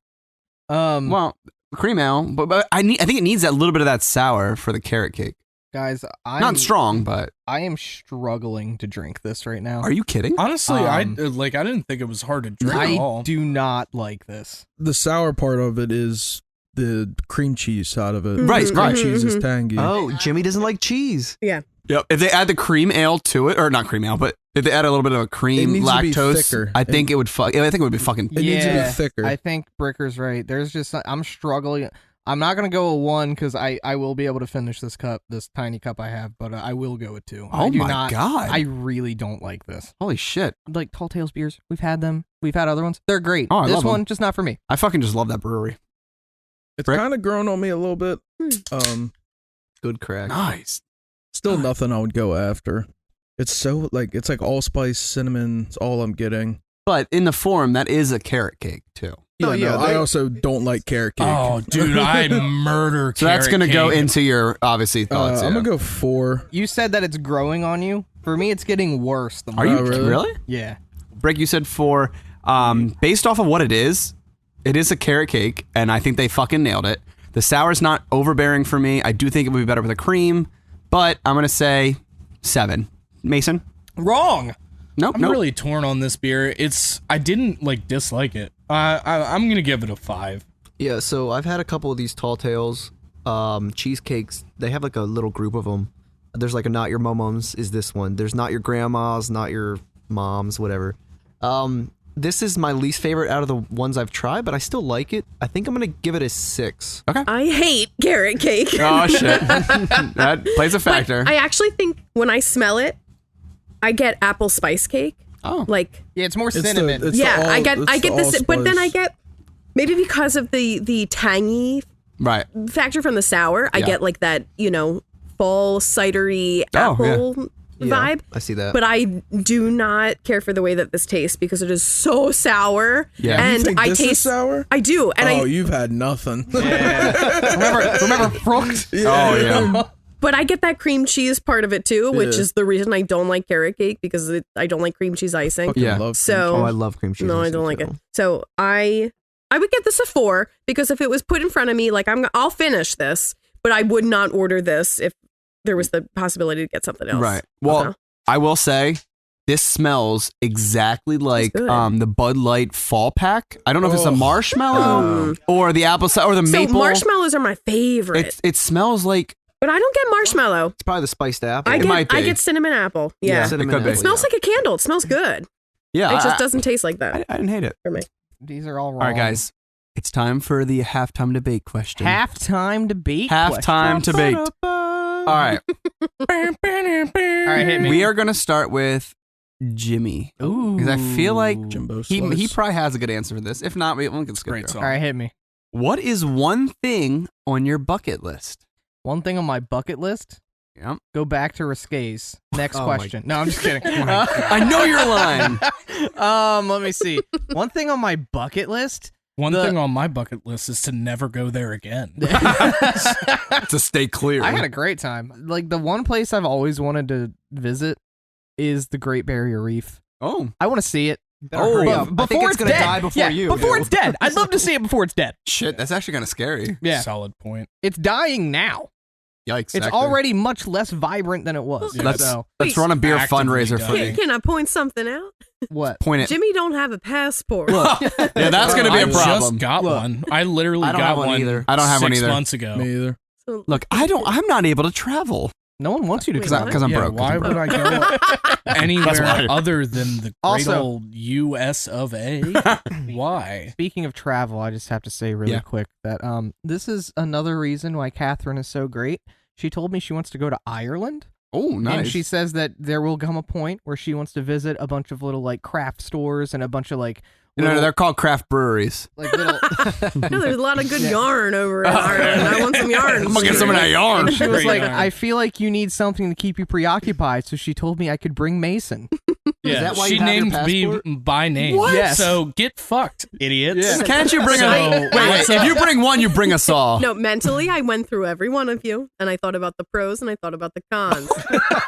Well, cream ale, but I think it needs that little bit of that sour for the carrot cake. Guys, Not strong, but I am struggling to drink this right now. are you kidding? Honestly, I Um, didn't think it was hard to drink at I all. do not like this. The sour part of it is the cream cheese side of it. Right, Cream right. cheese is tangy. Oh, Jimmy doesn't like cheese. Yep. If they add the cream ale to it, or not cream ale, but if they add a little bit of a cream It needs to be lactose, thicker. I think it would I think it would be fucking. It needs to Yeah, be thicker. I think Bricker's right. There's just I'm struggling. I'm not gonna go a 1 because I will be able to finish this cup, this tiny cup I have, but I will go with 2. Oh I do my not, God. I really don't like this. Holy shit! Like Tall Tales beers, we've had them. We've had other ones. They're great. Oh, I this love 'em. one just not for me. I fucking just love that brewery. It's Rick? kind of grown on me a little bit. Good crack. Nice. Still nothing I would go after. It's so it's like allspice, cinnamon. It's all I'm getting. But in the form, that is a carrot cake too. Yeah, Oh, yeah, no, I they- also don't like carrot cake. Oh, dude, I murder. So that's carrot gonna go cake. into your obviously thoughts. I'm yeah. gonna go 4. You said that it's growing on you. For me, it's getting worse. The Are you Oh, really? really? Yeah. Brick, you said 4. Based off of what it is a carrot cake, and I think they fucking nailed it. The sour's not overbearing for me. I do think it would be better with a cream, but I'm gonna say 7. Mason? Wrong. Nope. I'm nope. really torn on this beer. I didn't dislike it. I'm gonna give it a 5. Yeah, so I've had a couple of these tall tales, cheesecakes. They have like a little group of them. There's like a not your mom's is this one. There's not your grandma's, not your mom's, whatever. This is my least favorite out of the ones I've tried, but I still like it. I think I'm gonna give it a 6. I hate carrot cake. Oh shit. That plays a factor. I actually think when I smell it, I get apple spice cake. Oh. Like, Yeah, it's more It's the- cinnamon. it's the yeah, all- I get it's the this, but then I allspice. get maybe because of the tangy Right. factor from the sour, I Yeah. get like that, fall cidery Oh, apple vibe. I see that. But I do not care for the way that this tastes because it is so sour. Yeah. And You think I this taste is sour? I do. And You've had nothing. remember Frucht? Oh yeah. but I get that cream cheese part of it too, which Yeah. is the reason I don't like carrot cake because I don't like cream cheese icing. Fucking Yeah. love So- Oh, I love cream cheese. No, I icing, don't like too. it. So I would get this a 4 because if it was put in front of me, like I'll finish this, but I would not order this if there was the possibility to get something else. Right. Well, Okay. I will say this smells exactly like good. the Bud Light fall pack. I don't know if it's a Oh. marshmallow or the apple cider or the So maple. marshmallows are my favorite, It smells like but I don't get marshmallow. It's probably the spiced apple. I might get be. cinnamon apple. Yeah, it could be. it smells like a candle. It smells good. yeah. It just doesn't taste like that I didn't hate it. for me. These are all wrong. All right, guys. It's time for the halftime debate question. Halftime debate. Halftime debate. All right. All right, hit me. We are going to start with Jimmy. Ooh. Because I feel like Jimbo he Slice. probably has a good answer for this. If not, we can skip Great it. song. All right, hit me. What is one thing on your bucket list? One thing on my bucket list. Yep. Go back to Risque's. Next Oh my- question. No, I'm just kidding. I know you're lying. Let me see. One thing on my bucket list. One thing on my bucket list is to never go there again. To stay clear. I had a great time. Like the one place I've always wanted to visit is the Great Barrier Reef. Oh. I want to see it. Oh, But I before think it's gonna dead. die before Yeah, you. Before it's dead. I'd love to see it before it's dead. Shit, that's actually kind of scary. Yeah. Solid point. It's dying now. Yikes. It's actually. already much less vibrant than it was. Yeah. Let's So, let's run a beer Actively fundraiser for dying. me. Can I point something out? what? Point it. Jimmy don't have a passport. Yeah, that's going to be I a problem. just got one. I literally I don't got have one one either. I don't have one 6 either. months ago. Me either. So- Look, I'm not able to travel No one wants you to Wait, come. what? because I'm Yeah, broke. 'cause why I'm broke. would I go anywhere why. other than the great Also- old U.S. of A? Why? Speaking of travel, I just have to say really Yeah. quick that this is another reason why Kathryn is so great. She told me she wants to go to Ireland. Oh, nice. And she says that there will come a point where she wants to visit a bunch of little like craft stores and a bunch of like no, little, they're called craft breweries. like little. No, there's a lot of good yarn over in Ireland. I want some yarn. I'm gonna get some of that yarn. And she was Great like, yarn. I feel like you need something to keep you preoccupied. So she told me I could bring Mason. Yeah, that why she you have your named me passport? by name. What? Yes. So get fucked, idiots. Can't you bring So- wait, if you bring one, you bring us all. No, mentally, I went through every one of you, and I thought about the pros and I thought about the cons.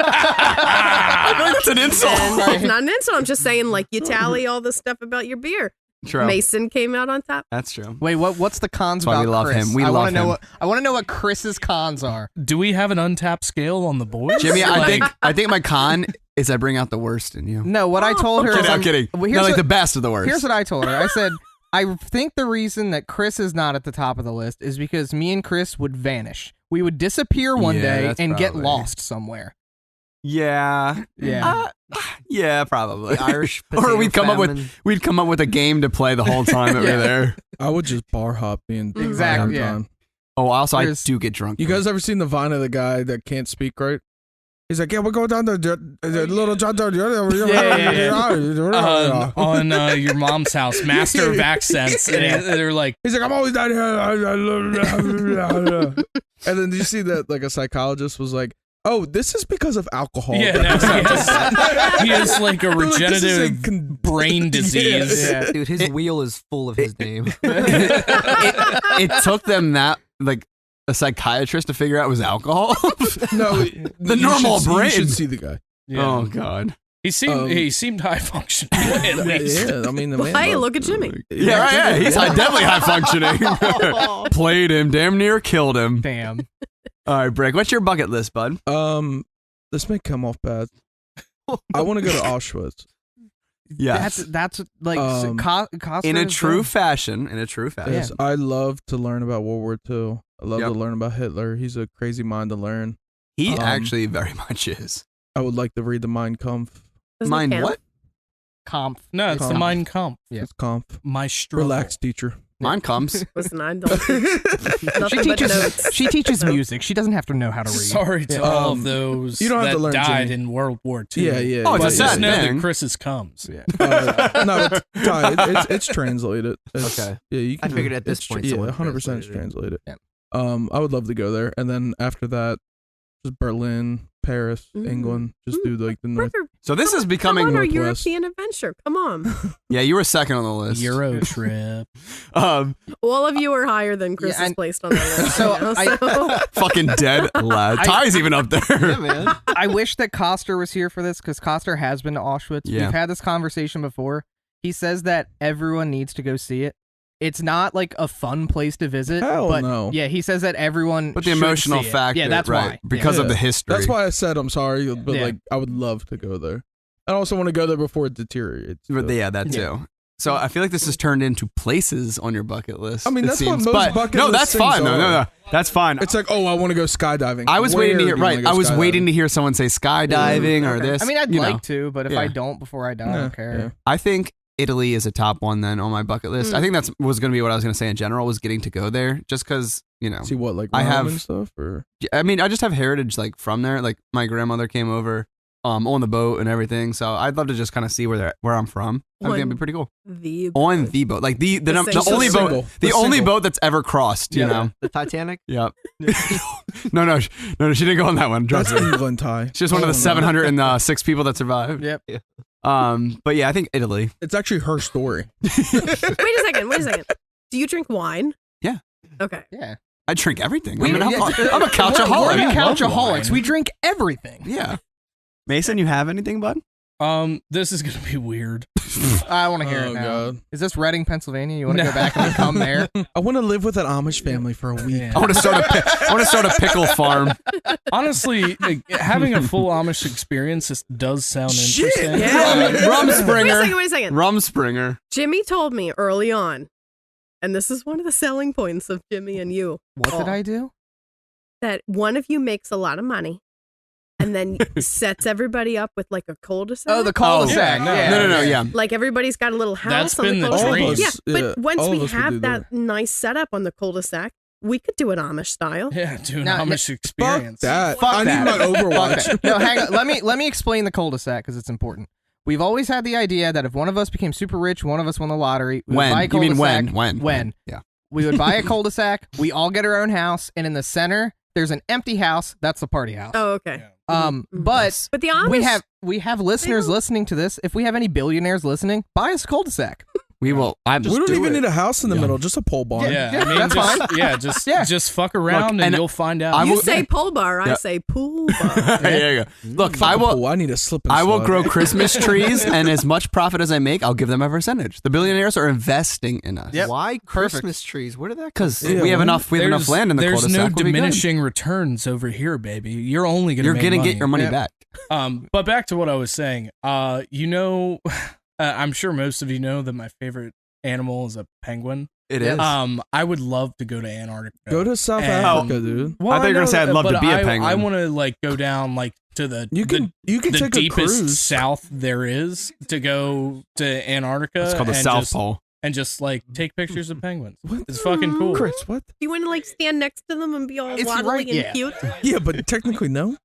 I feel like that's an insult. And it's not an insult. I'm just saying, like, you tally all the stuff about your beer. True. Mason came out on top. That's true. Wait, what's the cons That's why about we love Chris? him. We I love wanna know him. I want to know what Chris's cons are. Do we have an untapped scale on the boys? Jimmy, Like, I think my con is I bring out the worst in you. No, what I told her is I'm kidding. Well, No, here's like what- the best of the worst. Here's what I told her. I said, I think the reason that Chris is not at the top of the list is because me and Chris would vanish. We would disappear one Yeah, day that's and get probably- lost somewhere. Yeah. Yeah. Yeah, probably. The Irish or potato we'd come up with a game to play the whole time that Yeah. we're there. I would just bar hop the entire Exactly, yeah. time. Oh, also I There's- do get drunk. You guys ever seen the Vine of the guy that can't speak right? He's like, yeah, we'll go down the little John. on your mom's house, master of accents. And they're like, He's like, I'm always down here. And then did you see that like a psychologist was like, oh, this is because of alcohol. yeah, no, he has like a They're like, this is a regenerative brain disease. Yeah. Dude, his wheel is full of his name. it took them that like a psychiatrist to figure out it was alcohol. No, The normal brain. You should see the guy. Yeah. Oh god. He seemed high functioning at least. Yeah, I mean, the man. Hey, look at Jimmy. Yeah, right, yeah. He's definitely high functioning. Played him, damn near killed him. Damn. All right, Brick. What's your bucket list, bud? This may come off bad. I want to go to Auschwitz. Yes. That's like Costa In a is true good. fashion. In a true fashion. Yes, I love to learn about World War II. I love Yep. to learn about Hitler. He's a crazy mind to learn. He actually very much is. I would like to read the Mein Kampf. Doesn't it Mind count? what? Kampf. No, it's the Kampf. Mein Kampf. Yeah. It's Kampf. My struggle. Relax, teacher. Mine comes. Listen, I don't teach She nothing but teaches. notes. She teaches music. She doesn't have to know how to read. Sorry to Yeah. all of those you don't have that to learn, died Jimmy. in World War II. Yeah, yeah. Oh, it's But a sad just know thing. that Chris's comes. Yeah. No, it's translated. It's, Okay. Yeah, you I can. figured at this it's point yeah, someone 100% is translated it. translated. Yeah. I would love to go there, and then after that, just Berlin, Paris, England. Just do like the north. Brother, So this is becoming. come on our Northwest. European adventure. Come on. Yeah, you were second on the list. Euro trip. All of you are higher than Chris Yeah, is and- placed on the list. So right now, so. Fucking dead lad. Ty's even up there. Yeah, man. I wish that Coster was here for this because Coster has been to Auschwitz. Yeah. We've had this conversation before. He says that everyone needs to go see it. It's not like a fun place to visit. Hell but no. Yeah, he says that everyone. But the should emotional see it. factor. Yeah, that's right, why. Because of Yeah. the history. That's why I said I'm sorry, but Yeah. like I would love to go there. I also want to go there before it deteriorates. But yeah, that too. So I feel like this has turned into places on your bucket list. I mean, it that's what seems. most But bucket no, list that's things fine. No, are. that's fine. It's like, oh, I want to go skydiving. I was waiting to hear. Where do you Right, wanna I go was waiting skydiving? to hear someone say skydiving or Okay. this. I mean, I'd you like know. to, but if Yeah. I don't before I die, I don't care. Yeah. I think Italy is a top one then on my bucket list. I think that's was going to be what I was going to say in general, was getting to go there, just because, you know. See what, like I have and stuff, or I mean, I just have heritage like from there. Like my grandmother came over on the boat and everything, so I'd love to just kind of see where I'm from. I think it'd be pretty cool. On the boat, like the only boat, the only boat that's ever crossed. You know, the Titanic. Yep. No, she didn't go on that one. that's England, Ty. She's one of the 706 people that survived. Yep. Yeah. But yeah, I think Italy. It's actually her story. Wait a second. Do you drink wine? Yeah. Okay. Yeah. I drink everything. I'm a couchaholic. We're couchaholics. We drink everything. Yeah. Mason, you have anything, bud? This is gonna be weird. I want to hear it now. God. Is this Reading, Pennsylvania? You want to go back and come there? I want to live with an Amish family for a week. Yeah. I want to start a pickle farm. Honestly, like, having a full Amish experience just does sound Shit. interesting. Yeah. Rumspringer. Wait a second. Rumspringer. Jimmy told me early on, and this is one of the selling points of Jimmy and you. What did I do? That one of you makes a lot of money and then sets everybody up with like a cul-de-sac. Oh, the cul-de-sac. No, yeah. Like everybody's got a little house That's on been the the cul-de-sac. dream. Yeah, but once all we of us would have do that nice setup on the cul-de-sac, we could do it Amish style. Yeah, do an Now, Amish experience. That Fuck I that. need my Overwatch. Fuck that. No, hang on. Let me explain the cul-de-sac because it's important. We've always had the idea that if one of us became super rich, one of us won the lottery. We would buy a You mean cul-de-sac. when? Yeah. We would buy a cul-de-sac. We all get our own house, and in the center there's an empty house. That's the party house. Oh, okay. But the Amish, we have listeners listening to this. If we have any billionaires listening, buy us a cul-de-sac. We will. We don't even need a house in the middle, just a pole barn. Yeah, Yeah, I mean, that's just, fine. Yeah, just fuck around and you'll find out. you say pole bar, I say pool bar. There you go. Look, I will. I need a slip and I will slide. grow Christmas trees, and as much profit as I make, I'll give them a percentage. The billionaires are investing in us. Yep. Why Perfect. Christmas trees? Where did that come Because from? we have enough. We have enough land in the There's cul-de-sac. no We'll be good. diminishing returns over here, baby. You're only gonna You're make gonna money. get your money Yeah. back. But back to what I was saying. I'm sure most of you know that my favorite animal is a penguin. It is. I would love to go to Antarctica. Go to South And- Africa, dude. Well, I thought you were gonna know say I'd that, love to but be a penguin. I want to like go down like to the You can the take a deepest cruise. south there is to go to Antarctica. It's called the and South just, Pole. And just like take pictures of penguins. What? It's fucking cool. Chris, what? You want to like stand next to them and be all If you're waddly right, and yeah. cute? Yeah, but technically no.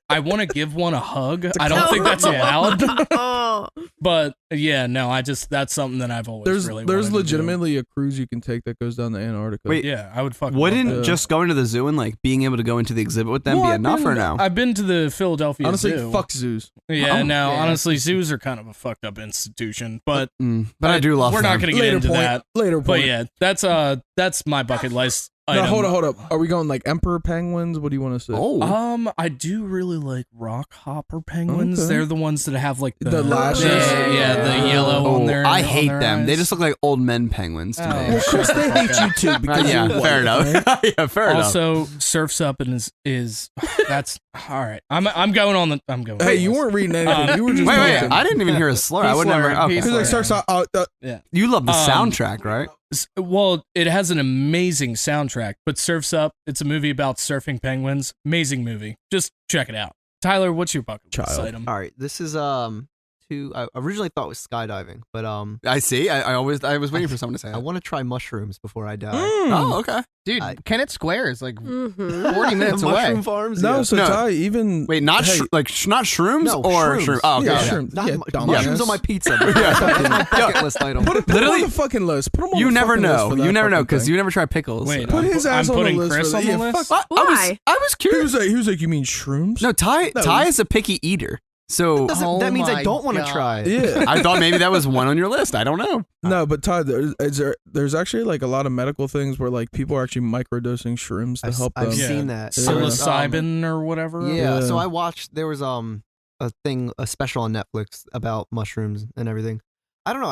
I want to give one a hug. I don't think that's allowed. Oh, But yeah, no, that's something that I've always There's really there's wanted to do. legitimately a cruise you can take that goes down to Antarctica. Wait, Yeah, I would fucking love Wouldn't that. just going to the zoo and like being able to go into the exhibit with them Well, be I've enough been- or no? I've been to the Philadelphia honestly, Zoo. fuck zoos. Yeah, Oh, no, yeah. honestly, zoos are kind of a fucked up institution, but But I do love we're them. not going to get Later into point. that. Later But point. yeah, that's my bucket list No, item. hold up. Are we going like emperor penguins? What do you want to say? Oh, I do really like rock hopper penguins. Okay. They're the ones that have like The lashes? the yellow on their. I on hate their them. They eyes. just look like old men penguins to Oh. me. Well, Chris, they hate you too because Yeah, you're fair white, enough. right? Yeah, fair enough. Also, surfs up and is that's all right. I'm going on the. I'm going. Hey, you weren't reading anything. You were just Wait, talking. I didn't even hear a slur. I would never. slurring. Okay. He's Because like slurring. starts out. You love the Um, soundtrack, right? Well, it has an amazing soundtrack, but Surf's Up, it's a movie about surfing penguins. Amazing movie. Just check it out. Tyler, what's your bucket list Child. item? All right, this is I originally thought it was skydiving, but I see. I was waiting for someone to say I it. want to try mushrooms before I die. Oh, okay. Dude, Kennett Square is like Mhm. 40 minutes Mushroom away. farms. No, yeah. so No. Ty, even Wait, not hey, not shrooms No, or shrooms. shroom. Oh, okay. Yeah, okay. shrooms. Not Yeah, mushrooms dumbass. on my pizza. That's my bucket list item. Put him Literally- on the fucking list. Put him on You the never fucking list know. for that You never know fucking because thing. you never try pickles. Wait, Put his ass I'm on the putting list Chris for on that. the Yeah, list? fuck. Why? I was curious. He was like, you mean shrooms? No, Ty No. is a picky eater. So Oh That means I my don't want to God. try it. Yeah. I thought maybe that was one on your list. I don't know. No, but Ty, there's actually like a lot of medical things where like people are actually microdosing shrooms to help them. I've Yeah. seen that. Yeah. There was, Psilocybin or whatever. Yeah, Yeah. so I watched. There was a special on Netflix about mushrooms and everything. I don't know.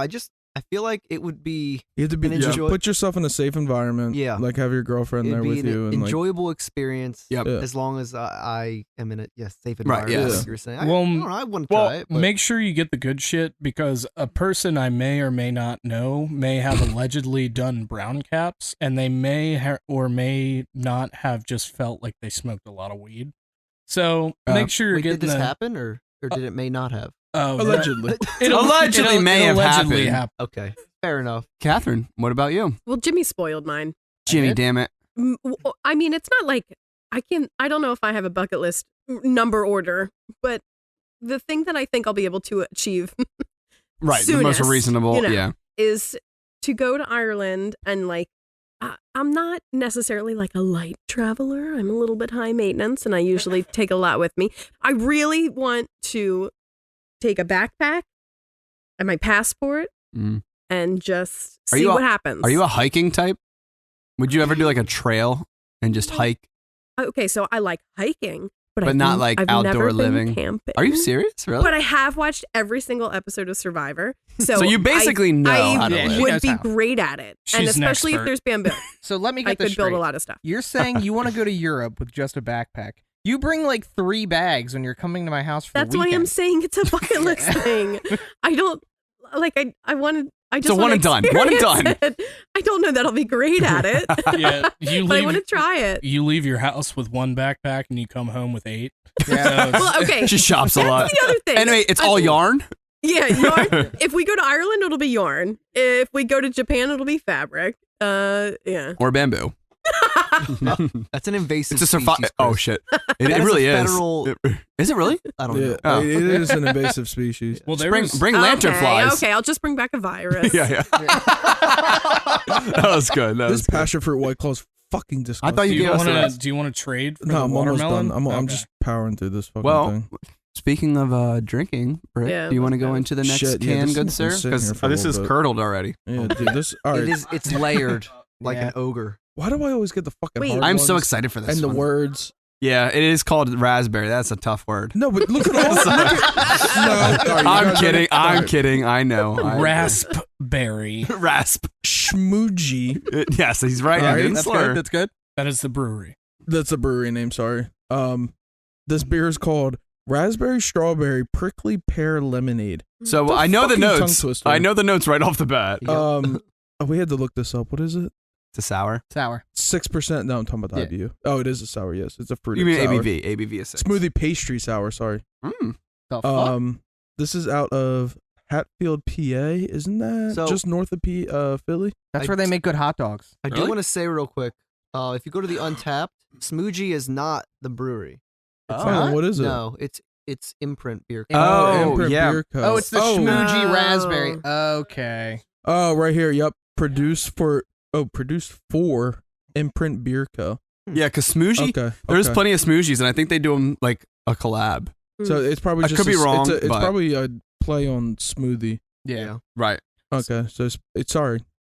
I feel like it would be You have to be An just enjoy- put yourself in a safe environment. Yeah. Like have your girlfriend it'd there be with an you and like enjoyable experience. Yep. Yeah. As long as I am in a safe Right, environment. yes. Like you were saying. Well, I don't know. I wouldn't Well, try it. But make sure you get the good shit because a person I may or may not know may have allegedly done brown caps and they may or may not have just felt like they smoked a lot of weed. So make sure you're wait, did getting this the. happen or did it may not have? Allegedly. Allegedly may have allegedly happened. Okay, fair enough. Catheryn, what about you? Well, Jimmy spoiled mine. Jimmy, damn it. I mean, it's not like I don't know if I have a bucket list number order, but the thing that I think I'll be able to achieve Right, the soonest, most reasonable, yeah. is to go to Ireland and like, I'm not necessarily like a light traveler. I'm a little bit high maintenance and I usually take a lot with me. I really want to take a backpack and my passport and just see what happens. Are you a hiking type? Would you ever do like a trail and just hike? Okay, so I like hiking, but not like I've outdoor never living. Been camping. Are you serious? Really? But I have watched every single episode of Survivor. So you basically know how to I live. would be great at it. And She's an especially if expert. there's bamboo. So let me get I this could build straight. a lot of stuff. You're saying you want to go to Europe with just a backpack. You bring like 3 bags when you're coming to my house for That's the why weekend. I'm saying it's a bucket list thing. I don't like I wanted I just So one wanna and done. One and done. experience it. I don't know that I'll be great at it. Yeah, you but I leave. want to try it. You leave your house with 1 backpack and you come home with 8. Yeah. So Well, okay. She shops a That's lot. the other thing. Anyway, it's all yarn? Yeah, yarn. If we go to Ireland, it'll be yarn. If we go to Japan, it'll be fabric. Yeah. Or bamboo. That's an invasive. It's a species, Oh Chris. shit! That It is really a is. federal- Is it really? I don't Yeah, know. Oh. it is an invasive species. well, there Bring was, bring lantern flies. Okay, I'll just bring back a virus. Yeah, yeah. That was good. That was This good. passion fruit white claw is fucking disgusting. I thought do you you gave us want the to? rest. Do you want to trade for No, the I'm almost watermelon? done. I'm Okay. just powering through this fucking Well, thing. speaking of drinking, Britt, Yeah, do you want to let's go go. into the next Shit, yeah, can, this good has been sir? sitting Because here for a this is little bit. curdled already. Yeah, dude, this. All right. It's layered like Yeah. an ogre. Why do I always get the fucking Wait. hard I'm so ones excited for this and the one. words? Yeah, it is called raspberry. That's a tough word. No, but look at all. Look at, no, all right, you I'm guys kidding. ready? All I'm right. kidding. I know. Raspberry. Rasp. Schmoogie. Yes, he's right. All I right, didn't That's slur. good. That's good. That is the brewery. That's a brewery name. Sorry. This beer is called Raspberry Strawberry Prickly Pear Lemonade. So The I know the fucking tongue notes. twister. I know the notes right off the bat. We had to look this up. What is it? It's a sour. Sour. 6%. No, I'm talking about the Yeah. IBU. Oh, it is a sour. Yes, it's a fruit. You mean sour. ABV? ABV is 6. Smoothie pastry sour. Sorry. Mm. The fuck? This is out of Hatfield, PA. Isn't that So- just north of Philly? That's I- where they make good hot dogs. I do Really? want to say real quick. If you go to the Untapped, Smoogie is not the brewery. Oh, what is it? No, it's Imprint beer. Oh, Imprint yeah. Beer Co. Oh, it's the Schmoogie Oh. raspberry. Okay. Oh, right here. Yep. Produced for Imprint Beer Co. Yeah, because smoothie. Okay. There's okay. plenty of smoothies, and I think they do them like a collab. So it's probably I just could be wrong, It's but- probably a play on smoothie. Yeah. Right. Okay, so it's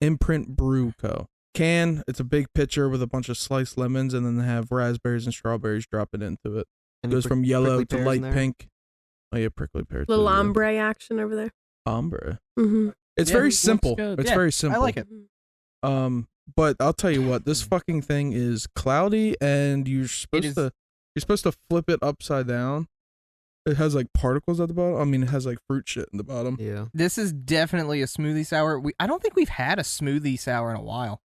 Imprint Brew Co. It's a big pitcher with a bunch of sliced lemons, and then they have raspberries and strawberries dropping into it. Any Goes from yellow prickly to pears in light there? pink. Oh yeah, prickly pear. Little too, yeah. ombre action over there. Ombre. Mm-hmm. It's Yeah, very looks simple. good. It's Yeah, very simple. I like it. But I'll tell you what, this fucking thing is cloudy, and you're supposed to flip it upside down. It has like particles at the bottom. I mean, it has like fruit shit in the bottom. Yeah. This is definitely a smoothie sour. I don't think we've had a smoothie sour in a while.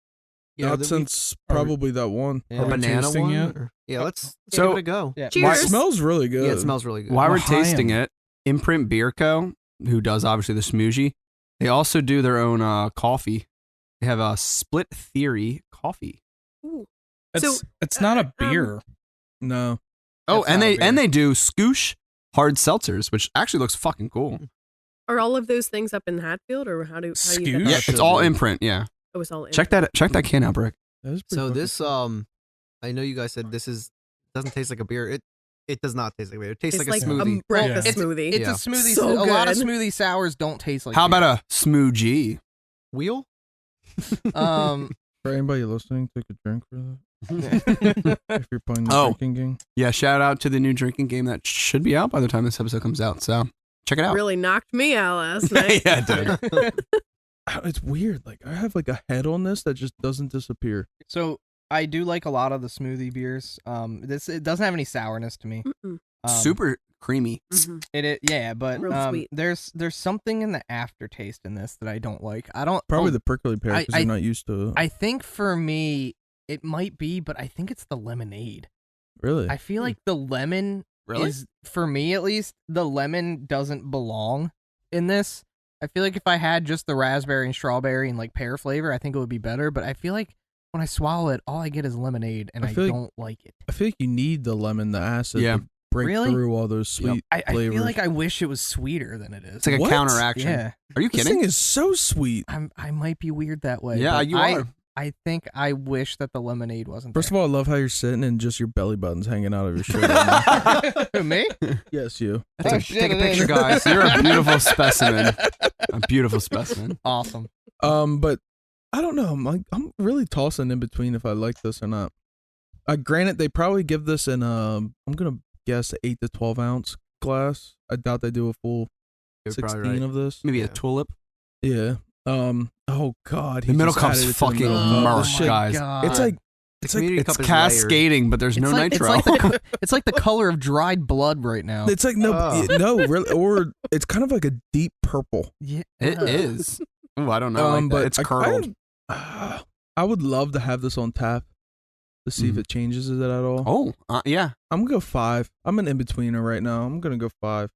Not the- since are we- probably that one. a we banana tasting one. it? Or- yeah, let's So- give it a go. Yeah. It Cheers. smells really good. Yeah, it smells really good. While we're Ohio. tasting it, Imprint Beer Co., who does obviously the smoothie, they also do their own coffee. They have a Split Theory coffee. It's not a beer. No. Oh, That's and not a they beer. do Scoosh hard seltzers, which actually looks fucking cool. Are all of those things up in Hatfield, or how you get Scooch? that? Yeah, it's all Imprint. Yeah, Oh, it's all check that can out, Brick. That is pretty So fucking- this I know you guys said this doesn't taste like a beer. It does not taste like a beer. It tastes It's like a like smoothie. a breakfast It's- smoothie. It's Yeah. a smoothie. So a lot of good. smoothie sours don't taste like. How beer. about a smoothie? Wheel? um? For anybody listening, take a drink for that. If you're playing the Oh. drinking game. Yeah, shout out to the new drinking game that should be out by the time this episode comes out. So check it out. Really knocked me out last night. Yeah, it did. It's weird. Like I have like a head on this that just doesn't disappear. So I do like a lot of the smoothie beers. It doesn't have any sourness to me. Mm-mm. Super creamy. Mhm. Yeah, but Real sweet. there's something in the aftertaste in this that I don't like. I don't Probably oh, the prickly pear because I- you're not used to it. I think for me it might be, but I think it's the lemonade. Really? I feel like the lemon Really? is, for me at least, the lemon doesn't belong in this. I feel like if I had just the raspberry and strawberry and like pear flavor, I think it would be better. But I feel like when I swallow it, all I get is lemonade, and I don't like it. I feel like you need the lemon, the acid, to break through all those sweet I flavors. feel like I wish it was sweeter than it is. It's like a counteraction. Yeah. Are you This kidding? thing is so sweet. I might be weird that way. Yeah, but you are. I think I wish that the lemonade wasn't First there. of all, I love how you're sitting and just your belly button's hanging out of your shirt. Right now. Who, me? Yes, you. Take a picture, guys. You're a beautiful specimen. A beautiful specimen. Awesome. But I don't know. I'm really tossing in between if I like this or not. Granted, they probably give this in I'm gonna guess 8 to 12 ounce glass. I doubt they do a full You're probably 16 right. of this. Maybe a tulip. Yeah. Oh God. The middle cup's fucking merch, guys. God. It's like Community It's cup is cascading, but there's no nitro. It's like the color of dried blood right now. it's like no, really, or it's kind of like a deep purple. Yeah, It is. Oh, I don't know. But it's curdled. I would love to have this on tap to see if it changes it at all. Oh, yeah. I'm gonna go 5. I'm an in-betweener right now. I'm gonna go 5.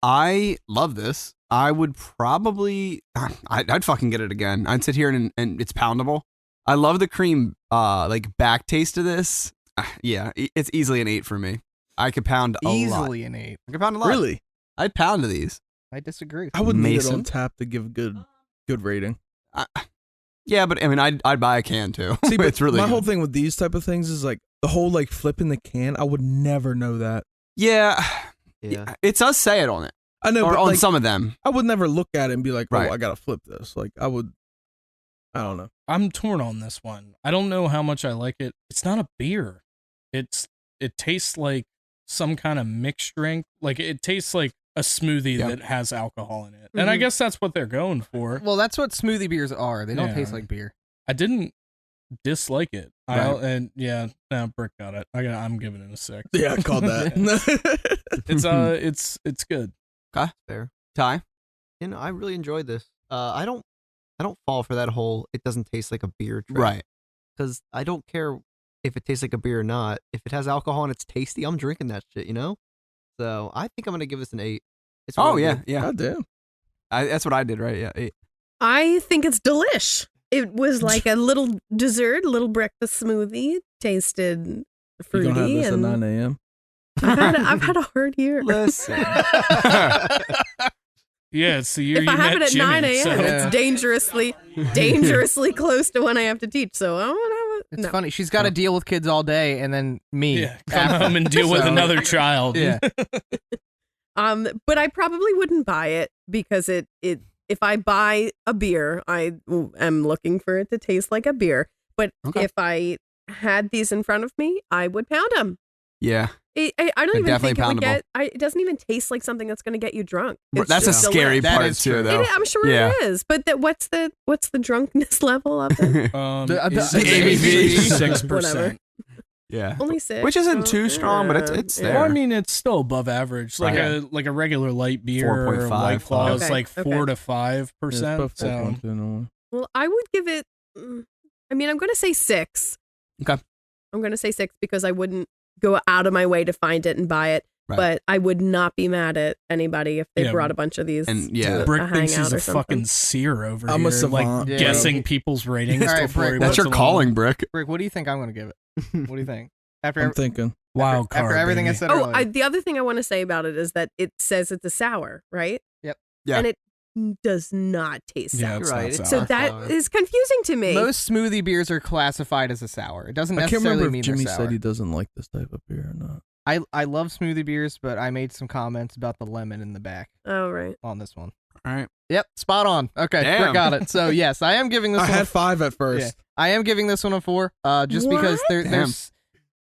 I love this. I would probably, I'd fucking get it again. I'd sit here and it's poundable. I love the cream, like back taste of this. Yeah, it's easily an 8 for me. I could pound a lot. easily an 8. I could pound a lot. Really? I'd pound these. I disagree. I would need it Mason? on tap to give good rating. Yeah, but I mean, I'd buy a can too. See, but it's really my good. whole thing with these type of things is like the whole like flipping the can. I would never know that. Yeah, Yeah. it does say it on it, I know, or but on like, some of them. I would never look at it and be like, "Oh, Right. I gotta flip this." Like I would. I don't know. I'm torn on this one. I don't know how much I like it. It's not a beer. It tastes like some kind of mixed drink. Like it tastes like a smoothie that has alcohol in it. And I guess that's what they're going for. Well, that's what smoothie beers are. They don't Yeah. taste like beer. I didn't dislike it. Right. Brick got it. I'm giving it a 6. Yeah, I called that. It's good. Fair. Ty? You know, I really enjoyed this. I don't fall for that whole it doesn't taste like a beer trick. Right. Because I don't care if it tastes like a beer or not. If it has alcohol and it's tasty, I'm drinking that shit, you know? So I think I'm gonna give this an 8. It's really good. Yeah. God damn. That's what I did, right? Yeah. 8. I think it's delish. It was like a little dessert, a little breakfast smoothie. Tasted You fruity. gonna have this at And 9 a.m.? I've had a hard year. Listen. Yeah, so you If I have it at 9 a.m., so. it's dangerously close to when I have to teach. So I don't have it. It's No. funny. She's got to deal with kids all day, and then me. Yeah, come home and deal with So- another child. Yeah. But I probably wouldn't buy it because if I buy a beer, I am looking for it to taste like a beer. But Okay. if I had these in front of me, I would pound them. Yeah. I don't They're even definitely think it would poundable. it doesn't even taste like something that's going to get you drunk. It's That's a just scary delish. That part is too, true. though. I'm sure Yeah. it is. But what's the drunkenness level of it? The ABV. 6%. Yeah. Only 6. Which isn't too strong, but it's there. Well, I mean, it's still above average. Like a regular light beer or 4.5, White Claw is Okay, like 4 to 5%. Yeah, it's So about 4.2. Well, I would give it. I mean, I'm going to say 6. Okay. I'm going to say 6 because I wouldn't go out of my way to find it and buy it. Right. But I would not be mad at anybody if they Yeah. brought a bunch of these. And yeah. Brick a thinks hangout he's or a something. fucking seer over I'm a here, savant. like Yeah. guessing people's ratings All right, before Brick, he That's puts your them calling, on. Brick. Rick, what do you think I'm going to give it? What do you think? After I'm thinking. Wild card. after everything I baby. said Oh, earlier. the other thing I want to say about it is that it says it's a sour, right? Yep. Yeah. And it does not taste Yeah, sour. it's Right, not it's sour. So not that sour. is confusing to me. Most smoothie beers are classified as a sour. It doesn't I can't necessarily remember mean if Jimmy they're sour. said he doesn't like this type of beer or not. I love smoothie beers, but I made some comments about the lemon in the back Oh, right. on this one. All right. Yep, spot on. Okay, Damn. Brick got it. So yes, I am giving this I one. had 5 at first. Yeah, I am giving this one a 4. Just because What? there's.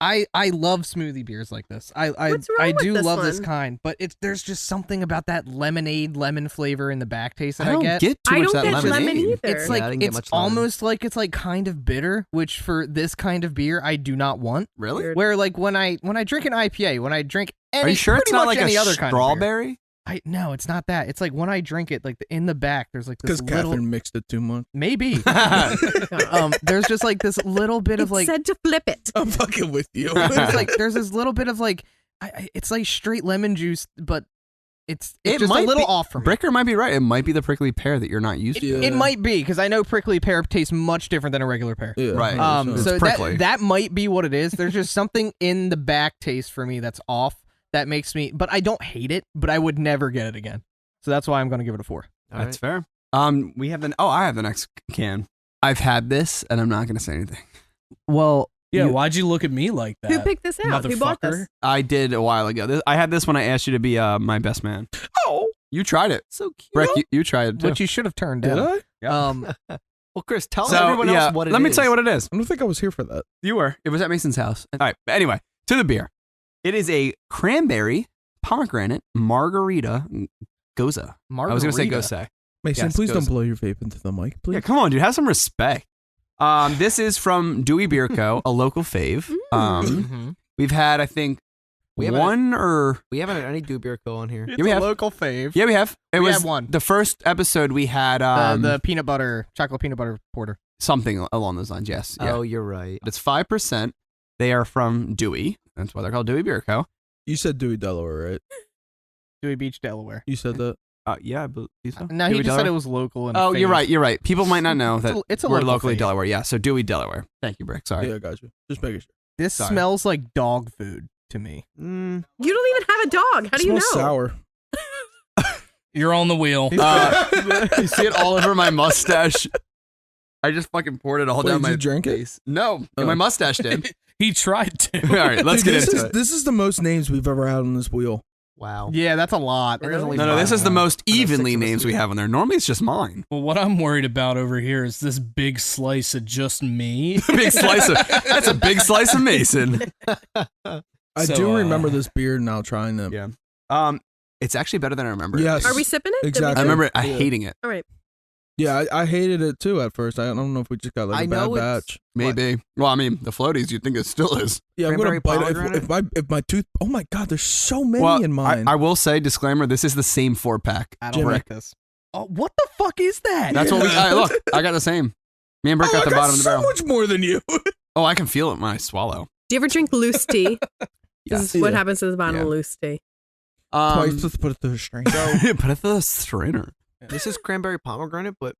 I love smoothie beers like this. I What's wrong I with do this love this one? kind, but there's just something about that lemon flavor in the back taste that I I don't get. get too I much don't of that get lemon lemonade. either. It's Yeah, like I didn't get it's much lemon. almost like it's like kind of bitter, which for this kind of beer I do not want. Really? Weird. Where like when I drink an IPA, when I drink any, Are you sure it's pretty not much like any a other kind of beer. strawberry? No, it's not that. It's like when I drink it, like in the back, there's like this Because little Kathryn mixed it too much. maybe. There's just like this little bit of It like said to flip it. I'm fucking with you. it's like there's this little bit of like It's like straight lemon juice, but it's It just a might little be- off for me. Bricker might be right. It might be the prickly pear that you're not used to. It might be, because I know prickly pear tastes much different than a regular pear. Yeah, Right. It's So prickly. that might be what it is. There's just something in the back taste for me that's off that makes me, but I don't hate it, but I would never get it again. So that's why I'm going to give it a 4. That's fair. We have I have the next can. I've had this, and I'm not going to say anything. Well, Yeah, why'd you look at me like that? Who picked this out? Who bought this? I did a while ago. I had this when I asked you to be my best man. Oh, You tried it. So cute. Brick, you tried it too. which you should have turned did down. I? Well, Chris, tell So, everyone yeah, else what it is. let me tell you what it is. I don't think I was here for that. You were. It was at Mason's house. All right. But anyway, to the beer. It is a cranberry, pomegranate, margarita, goza. I was going to say gose. Mason, Yes, please goes. don't blow your vape into the mic, please. Yeah, come on, dude. Have some respect. This is from Dewey Beer Co., a local fave. We've had, I think, We haven't- one or... We haven't had any Dew Beer Co. on here. It's we a have. local fave. Yeah, we have. It We was had one. the first episode we had The peanut butter, chocolate peanut butter porter. something along those lines, yes. Yeah. Oh, you're right. It's 5%. They are from Dewey. That's why they're called Dewey Beer Co. You said Dewey, Delaware, right? Dewey Beach, Delaware. You said that. Yeah, I believe so. No, he Dewey, just said Delaware? it was local. And Oh, fave. you're right. You're right. People might not know that It's a we're local locally fave. Delaware. Yeah, so Dewey, Delaware. Thank you, Brick. Sorry. Yeah, I got you. Just making sure. This Sorry. smells like dog food to me. Mm. You don't even have a dog. How do you know? Smells sour. You're on the wheel. You see it all over my mustache. I just fucking poured it all Wait, down did my you drink it? face. No, Oh. my mustache did. He tried to. All right, let's Dude, get this into it. This is the most names we've ever had on this wheel. Wow. Yeah, that's a lot. And there's only No, this is the most I know 6 evenly of us names do. we have on there. Normally it's just mine. Well, what I'm worried about over here is this big slice of just me. Big slice of that's a big slice of Mason. I So, do remember this beer now trying them. Yeah. It's actually better than I remember. Yes. Are we sipping it? Did we Exactly. do I it? remember Yeah. hating it. All right. Yeah, I hated it too at first. I don't know if we just got like I a bad know it's- batch. Maybe. Well, I mean, the floaties, you'd think it still is. Yeah, I'm gonna Cranberry bite it. pomegranate? If my tooth. Oh my god, there's so many Well, in mine. I will say, disclaimer, this is the same 4-pack. I don't Jimmy. like this. Oh, what the fuck is that? That's what we look. I got the same. Me and Brick Oh, got I the bottom of the so barrel. much more than you. Oh, I can feel it when I swallow. Do you ever drink loose tea? Yes. This is what Yeah. happens to the bottom of loose tea. Twice, let's put it through a string. Put it through the strainer. This is cranberry pomegranate, but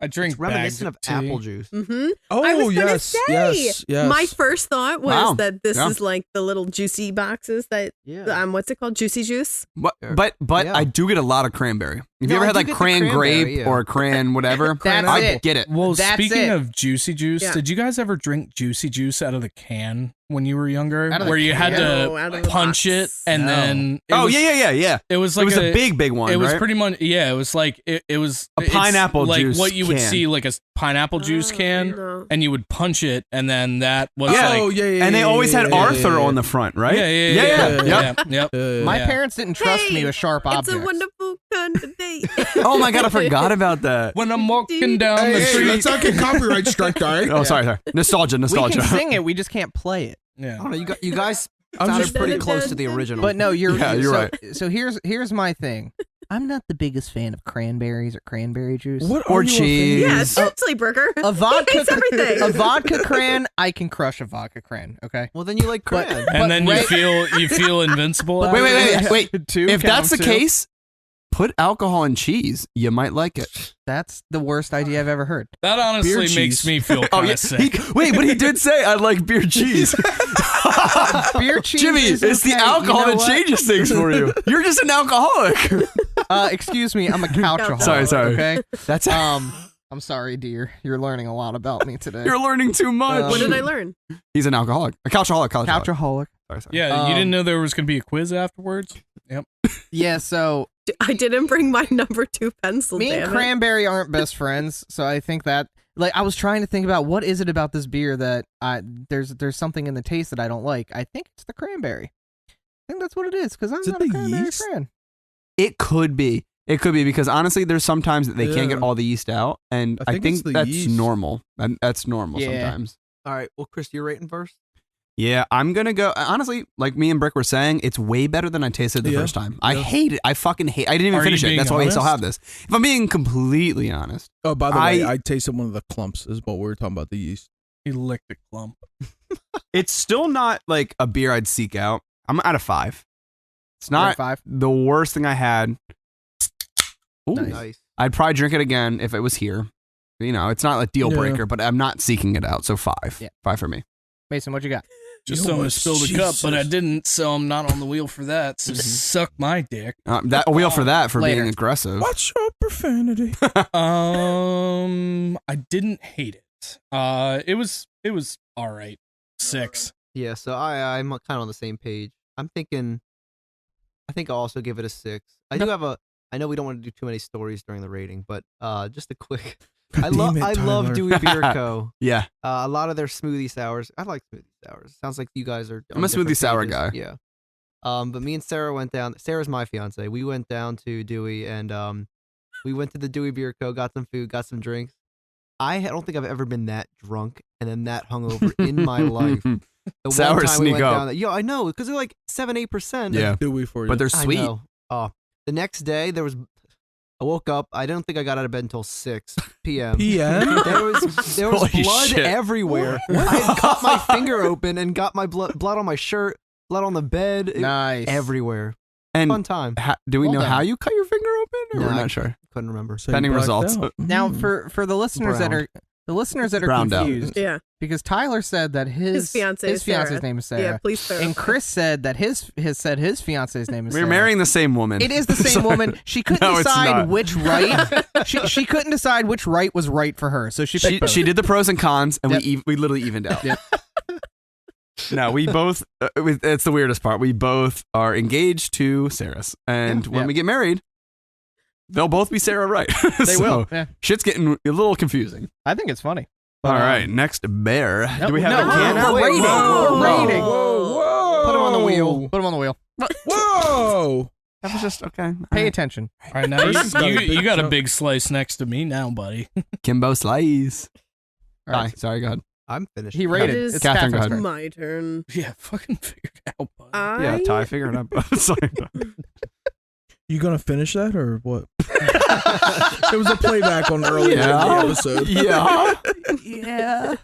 I drink it's reminiscent of bags tea. apple juice. Mm-hmm. Oh I was gonna yes, say, yes, yes. My first thought was Wow. that this Yeah. is like the little juicy boxes that, Yeah. what's it called? Juicy juice? But Yeah. I do get a lot of cranberry. Have No, you ever I had do like get the cran cranberry, grape yeah. or cran whatever? That's I it. get it. Well, That's speaking it. of juicy juice, Yeah. did you guys ever drink juicy juice out of the can when you were younger? Out of the Where you had No, out to of the punch it box. and No. then it Oh was, yeah. It was It like was a big one. It was right? pretty much it was like it was A it's pineapple like juice what you would can. see like a pineapple juice can, No. and you would punch it, and then that was Yeah. like oh yeah. And they always had yeah, Arthur yeah. on the front, right? yeah. Yep. Yep. My Yeah. parents didn't trust me Hey, with sharp It's objects. a wonderful kind of day. Oh my god, I forgot about that. When I'm walking down Hey, the hey, street. let's not get copyright strike, all right? Oh, sorry. Nostalgia. we Nostalgia. can sing it, we just can't play it. I Yeah. don't know. You guys I'm sounded just- pretty close to the original. But no, you're Yeah, you're so, right. So here's my thing. I'm not the biggest fan of cranberries or cranberry juice. What Or are you cheese. Yeah, seriously, Brooker. A vodka, He hates everything. a vodka cran, I can crush a vodka cran. Okay. well, then you like But- cran. But And then right- you feel invincible. But- after that? Wait. Two If that's the counts, too. case, put alcohol in cheese. You might like it. That's the worst idea I've ever heard. That honestly Beer makes cheese. me feel kind of sick. Wait, but he did say I like beer cheese. Beer cheese. Jimmy, is it's the okay. alcohol You know that what? changes things for you. You're just an alcoholic. Excuse me, I'm a couchaholic. Sorry. Okay. That's I'm sorry, dear. You're learning a lot about me today. you're learning too much. What did I learn? He's an alcoholic. A couchaholic. Couchaholic. Sorry. Yeah, you didn't know there was going to be a quiz afterwards? Yep. Yeah. So I didn't bring my number 2 pencil. me and damn it. Cranberry aren't best friends, so I think that I was trying to think about what is it about this beer that there's something in the taste that I don't like. I think it's the cranberry. I think that's what it is because I'm Is it not a the cranberry yeast? fan. It could be. It could be because honestly, there's sometimes that they can't Yeah. get all the yeast out, and I I think think, it's the that's yeast. normal. And that's normal Yeah. sometimes. All right. Well, Chris, you're rating first. Yeah, I'm gonna go. Honestly, like me and Brick were saying, it's way better than I tasted the Yeah. first time. I Yeah. hate it. I fucking hate. I didn't even Are finish you it. being That's why we still honest? have this. If I'm being completely honest, Oh, by the way, I tasted one of the clumps. Is what we were talking about, the yeast. He licked a clump. it's still not like a beer I'd seek out. I'm out of 5. It's You're at not 5. the worst thing I had. Ooh. Nice. I'd probably drink it again if it was here. You know, it's not a deal breaker, but I'm not seeking it out. So 5. Yeah. 5 for me. Mason, what you got? Just almost spilled a cup, but I didn't, so I'm not on the wheel for that. So suck my dick. That wheel for that for Later. being aggressive. Watch your profanity. I didn't hate it. It was all right. 6. Yeah, so I'm kind of on the same page. I think I'll also give it a 6. I know we don't want to do too many stories during the rating, but just a quick. I love Dewey Beer Co. Yeah. A lot of their smoothie sours. I like smoothie sours. Sounds like you guys are. I'm a smoothie sour guy. Yeah. But me and Sarah went down. Sarah's my fiance. We went down to Dewey and we went to the Dewey Beer Co. Got some food, got some drinks. I don't think I've ever been that drunk and then that hungover in my life. The Sour one time we sneak went up. down there, yo, I know because they're like 7-8%. Yeah. Dewey for you. But they're I sweet. know. The next day I woke up. I don't think I got out of bed until 6 p.m. PM? There was Holy blood shit. everywhere. I had cut my finger open and got my blood on my shirt, blood on the bed, Nice. everywhere. And Fun time. do we Well know done. how you cut your finger open? Or No, we're I not sure. Couldn't remember. So you Pending blacked results. out. Now, Mm. for the listeners that are Browned out. confused, Yeah. because Tyler said that his fiance's Sarah. name is Sarah. Yeah, please Sarah. And Chris said that his fiance's name is We're Sarah. marrying the same woman. It is the same woman. She couldn't No, it's decide not. which right. she couldn't decide which right was right for her, so she picked both. She did the pros and cons, and Yep. we literally evened out. Yep. No, we both. It's the weirdest part. We both are engaged to Sarah's, and when Yeah. we get married, they'll both be Sarah right. They will. Yeah. Shit's getting a little confusing. I think it's funny. All right, next bear. Do we have no, a can? no, Wait, rating. whoa, We're whoa. rating. Whoa. Put him on the wheel. Put him on the wheel. Whoa. That was just okay. Pay attention. All right, now This is got a big you got a chunk. big slice next to me now, buddy. Kimbo Slice. All right. Sorry, go ahead. I'm finished. He rated. It is It's Kathryn, go Kathryn's ahead. turn. My turn. Yeah, fucking figured it out, buddy. Yeah, Ty, figure it out. Sorry. You gonna finish that or what? It was a playback on earlier in the episode. Yeah. Yeah.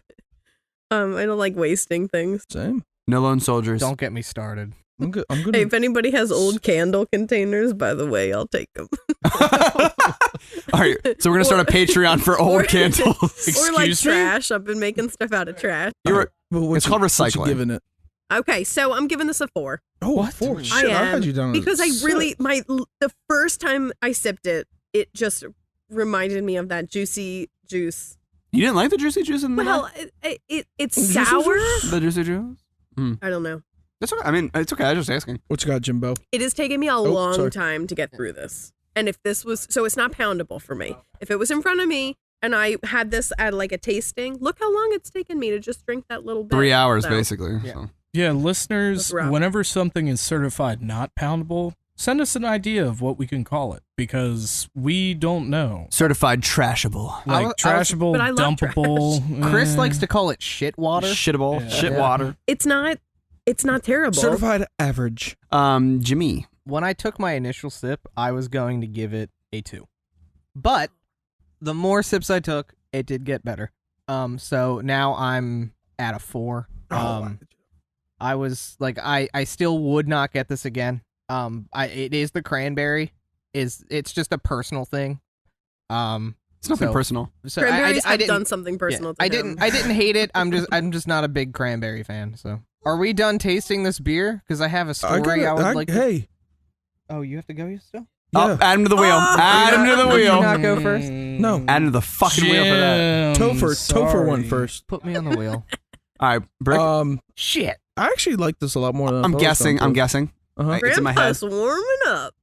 I don't like wasting things. Same. No lone soldiers. Don't get me started. I'm good. I'm good. Hey, if anybody has old candle containers, by the way, I'll take them. All right, so we're gonna start a Patreon for old candles. Or like Excuse me? trash. I've been making stuff out of trash. You're, But what it's you- called what you recycling. giving it? Okay, so I'm giving this a 4. Oh, What? 4. I Shit, I am had you down. at because I 6. really the first time I sipped it, it just reminded me of that juicy juice. You didn't like the juicy juice in the Well, it's Juicy sour. juice? the juicy juice? I don't know. That's okay. I mean, it's okay. I was just asking. What you got, Jimbo? It has taken me a long sorry. time to get through this. And if this was so, it's not poundable for me. If it was in front of me and I had this at like a tasting, look how long it's taken me to just drink that little bit. 3 hours, So, basically. Yeah. So. Yeah, listeners, That's rough. whenever something is certified not poundable, send us an idea of what we can call it because we don't know. Certified trashable. Like I was- trashable, But I love dumpable. Chris eh. likes to call it shit water. Shittable. Yeah. Shit Yeah. water. It's not terrible. Certified average. Jimmy. When I took my initial sip, I was going to give it a 2. But the more sips I took, it did get better. So now I'm at a 4. I was like, I still would not get this again. It is the cranberry. It's just a personal thing. It's nothing So- personal. So Cranberries I have didn't, done something personal to I him. didn't. I didn't hate it. I'm just not a big cranberry fan. So, are we done tasting this beer? Because I have a story I, would like. Hey. Oh, you have to go still. Yeah. Oh, add him to the wheel. Add him to the Did you wheel. not go first? No. Add him to the fucking wheel for that. Topher won sorry. first. Put me on the wheel. All right, Brick. Shit. I actually like this a lot more than I'm guessing. I'm guessing. Uh-huh. It's in my head. Grandpa's warming up.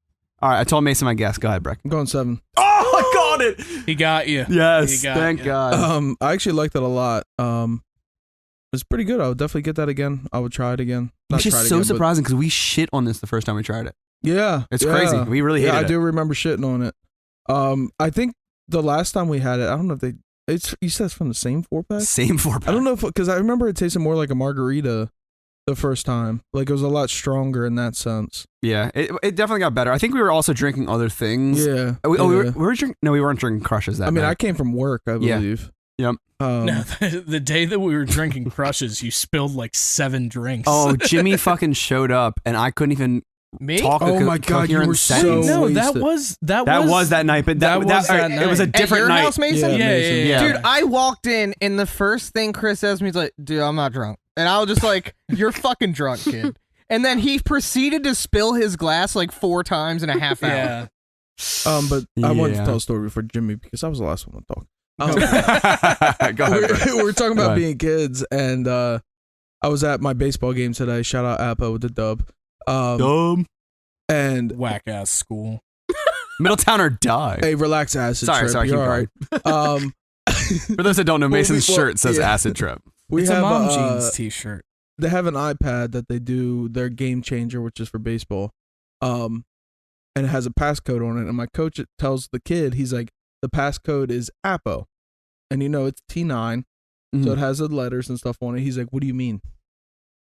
All right, I told Mason my guess. Go ahead, Brick. I'm going 7. Oh, I got it. He got you. Yes, He got thank ya. God. I actually liked it a lot. It's pretty good. I would definitely get that again. I would try it again. Not Which is try it so again, but- surprising because we shit on this the first time we tried it. Yeah, It's yeah. crazy. We really hated I it. do remember shitting on it. I think the last time we had it, I don't know if they. You said it's from the same 4-pack. Same 4-pack. I don't know if because I remember it tasted more like a margarita the first time. Like it was a lot stronger in that sense. Yeah, it definitely got better. I think we were also drinking other things. Yeah. We yeah. were drinking. No, we weren't drinking crushes that I mean, night. I came from work, I Yeah. believe. Yep. No, the day that we were drinking Crushes, you spilled like 7 drinks. Oh, Jimmy fucking showed up, and I couldn't even talk. Oh my god, you were so no, wasted. that was that night, but that was that It was a night. different At your night. house, Mason? Yeah. Dude, I walked in, and the first thing Chris says to me is like, dude, I'm not drunk. And I was just like, you're fucking drunk, kid. And then he proceeded to spill his glass like 4 times in a half hour. Yeah. But I wanted to tell a story before Jimmy because I was the last one to talk. Go ahead. We were talking about Go being kids, and I was at my baseball game today. Shout out Appa with the dub. Dumb. And whack ass school. Middletown or die. Hey, relax, acid trip. Sorry, You're all right. For those that don't know, Mason's shirt says yeah. acid trip. It's have a Mom Jeans t-shirt. They have an iPad that they do their game changer, which is for baseball. And it has a passcode on it. And my coach tells the kid, he's like, the passcode is APO. And it's T9. So it has the letters and stuff on it. He's like, what do you mean?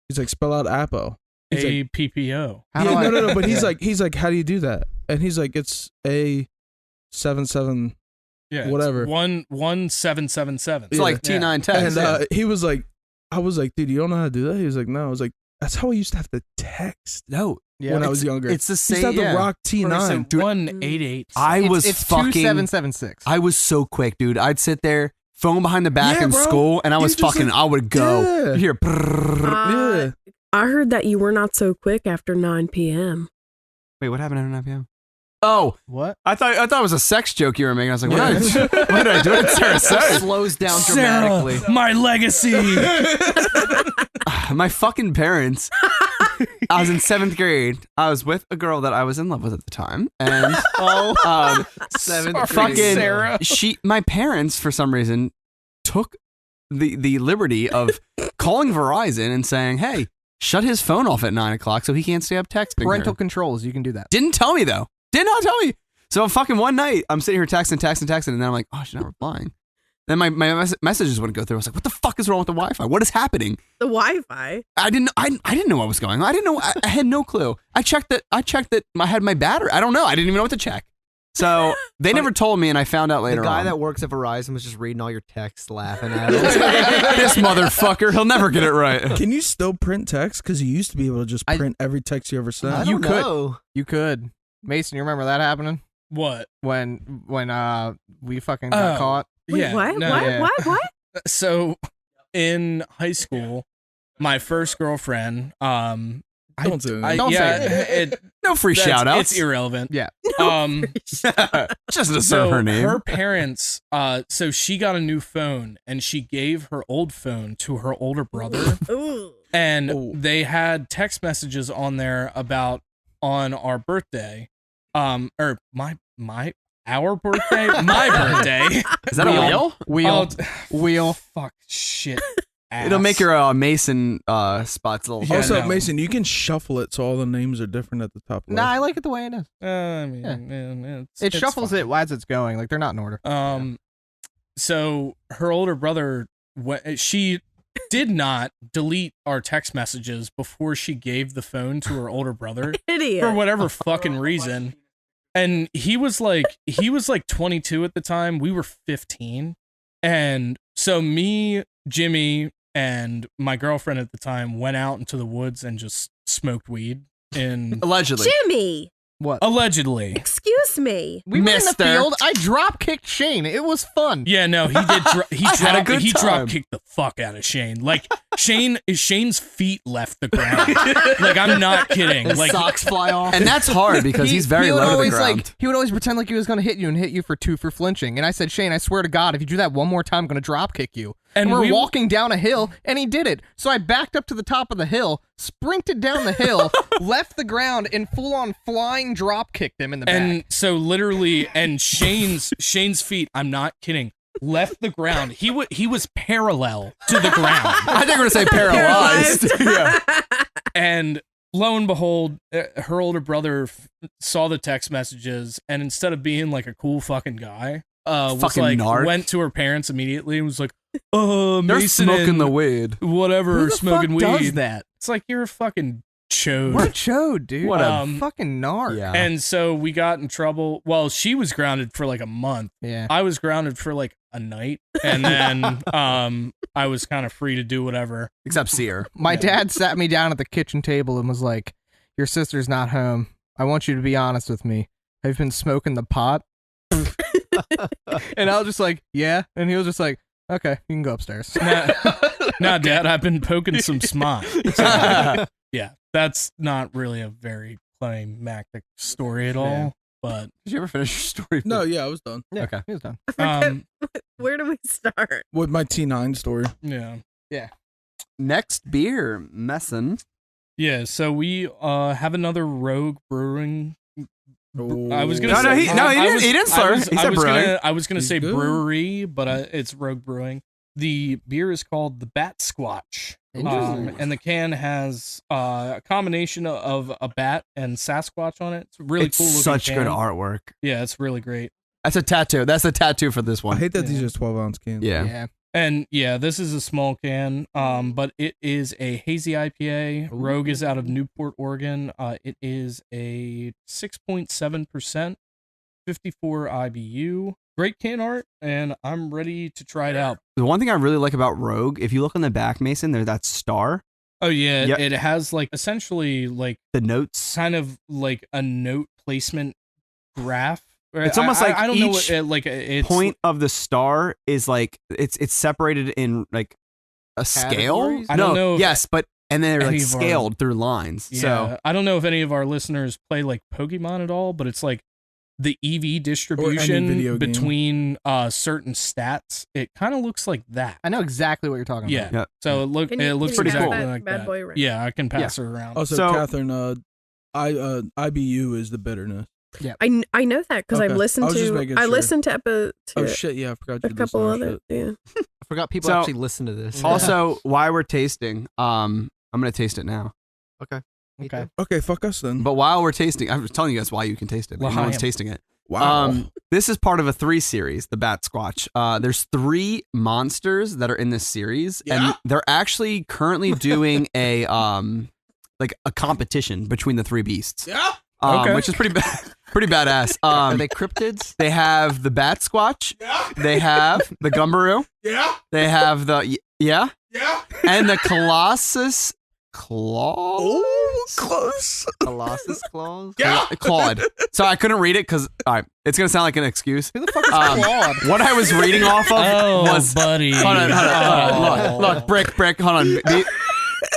He's like, spell out APO. He's like, APPO. No. But he's like, how do you do that? And he's like, it's A77. Yeah, whatever. 1777. It's like T9 text. And he was like, I was like, dude, you don't know how to do that? He was like, no. I was like, that's how I used to have to text. No. When I was younger. It's the I same. used to have to rock T9. 188. It's 2776. I was so quick, dude. I'd sit there, phone behind the back Yeah, in bro. school, and I was fucking, I would go. Yeah. You hear, brrrr. Yeah. I heard that you were not so quick after 9 p.m. Wait, what happened at 9 p.m.? Oh, What? I thought it was a sex joke you were making. I was like, what did I do? What did Sarah say? Slows down dramatically. Sarah, my legacy. My fucking parents. I was in 7th grade. I was with a girl that I was in love with at the time, and 7th grade. fucking Sarah. my parents for some reason took the liberty of calling Verizon and saying, "Hey, shut his phone off at 9 o'clock so he can't stay up texting." Parental her. controls, you can do that. Didn't tell me though. Did not tell me. So fucking one night, I'm sitting here texting, and then I'm like, oh, she's not replying. Then my messages wouldn't go through. I was like, what the fuck is wrong with the Wi-Fi? What is happening? The Wi-Fi. I didn't know what was going on. I didn't know. I had no clue. I checked that I had my battery. I don't know. I didn't even know what to check. So they never told me, and I found out later The guy on. that works at Verizon was just reading all your texts, laughing at it. This motherfucker, he'll never get it right. Can you still print text? Because you used to be able to just print every text you ever I sent. don't know. You could. Mason, you remember that happening? What? When we fucking got caught? Wait, Yeah, what? no, what? yeah. What? So in high school, my first girlfriend, Don't do that. Don't say it. No free shout outs. It's irrelevant. Yeah. Just to So serve her name. her parents, so she got a new phone and she gave her old phone to her older brother, Ooh. and they had text messages on there about on our birthday, or our birthday, my birthday. Is that a wheel? Wheel. Fuck shit. It'll make your Mason spots a little. Yeah, Also, no. Mason, you can shuffle it so all the names are different at the top. Nah, I like it the way it is. I mean, It shuffles fine. it as it's going. Like they're not in order. So her older brother, she did not delete our text messages before she gave the phone to her older brother Idiot. for whatever fucking reason. And he was like 22 at the time. We were 15. And so me, Jimmy, and my girlfriend at the time went out into the woods and just smoked weed. Allegedly. Jimmy, What? Allegedly. excuse me. We were in the Mister. field. I drop kicked Shane. It was fun. Yeah, no, he did. He had a good time. drop kicked the fuck out of Shane. Like Shane's feet left the ground. Like I'm not kidding. His Like socks fly off. And that's hard because he's very he would low to the always, ground. he would always pretend like he was going to hit you and hit you for 2 for flinching. And I said, Shane, I swear to God, if you do that one more time, I'm going to drop kick you. And we're we- walking down a hill, and he did it. So I backed up to the top of the hill, sprinted down the hill, left the ground, and full on flying drop kicked him in the And back. so literally, and Shane's feet, I'm not kidding, left the ground. He was parallel to the ground. I think we're going to say paralyzed. Yeah. And lo and behold, her older brother saw the text messages, and instead of being like a cool fucking guy, was Fucking like narc. went to her parents immediately and was like, They're Mason smoking and the weed. whatever, Who the smoking fuck weed. does that? It's like you're a fucking chode. What a chode, dude. What a fucking narc. Yeah. And so we got in trouble. Well, she was grounded for like a month. Yeah. I was grounded for like a night, and then I was kind of free to do whatever. Except Sear. My dad sat me down at the kitchen table and was like, "Your sister's not home. I want you to be honest with me. Have you been smoking the pot?" And I was just like, "Yeah." And he was just like, "Okay, you can go upstairs." Nah, Dad, I've been poking some smut. So, yeah, that's not really a very climactic story at all. But Did you ever finish your story? No, yeah, I was done Yeah, Okay. he was done. Where do we start? with my T9 story. yeah. Next beer, Messin. Yeah, so we have another Rogue Brewing. Oh. I was gonna No, say he didn't slur. He said brewing. I was gonna He's say good. brewery, but it's Rogue Brewing. The beer is called the Batsquatch, and the can has a combination of a bat and Sasquatch on it. It's really It's cool looking. such can. good artwork. Yeah, it's really great. That's a tattoo. That's the tattoo for this I one. hate that these Yeah. are 12-ounce cans. Yeah. And yeah, this is a small can, but it is a hazy IPA. Rogue is out of Newport, Oregon. It is a 6.7%, 54 IBU. Great can art, and I'm ready to try it out. The one thing I really like about Rogue, if you look on the back, Mason, there's that star. Oh yeah, Yep. it has like essentially like The notes. kind of like a note placement graph. It's almost like I don't know each what like it's Point of the star is like it's separated in like a scale. Categories? I don't know if Yes, but and then they're any like of our- scaled through lines. Yeah, So I don't know if any of our listeners play like Pokemon at all, but it's like the EV distribution video game. between certain stats. It kind of looks like that. I know exactly what you're talking Yeah. about. Yeah. So it looks Can you pretty pass cool. that like bad that. boy around? Yeah, I can pass her around. Also, So- Kathryn, IBU is the bitterness. I know that because Okay. I've listened I was just to making I sure. listened to Oh shit, yeah, I forgot a you couple listened to other shit. yeah. I forgot people So- actually listen to this. also while we're tasting, I'm gonna taste it now. Okay. Okay. Okay, fuck us then. But while we're tasting, I'm telling you guys why you can taste it. Well, no I one's am. tasting it. Wow. This is part of a 3 series, the Batsquatch. There's 3 monsters that are in this series, and they're actually currently doing a like a competition between the 3 beasts. Yeah. Okay. Which is pretty badass. Are they cryptids? They have the Batsquatch. Yeah. They have the Gumbaroo. Yeah. They have the Yeah. and the Colossus Claw. Oh, close. Colossus claws? Yeah. Claude. So I couldn't read it because all right, it's gonna sound like an excuse. Who the fuck is Claude? What I was reading off of Oh, was buddy. hold on. Oh. Look, brick. Hold on.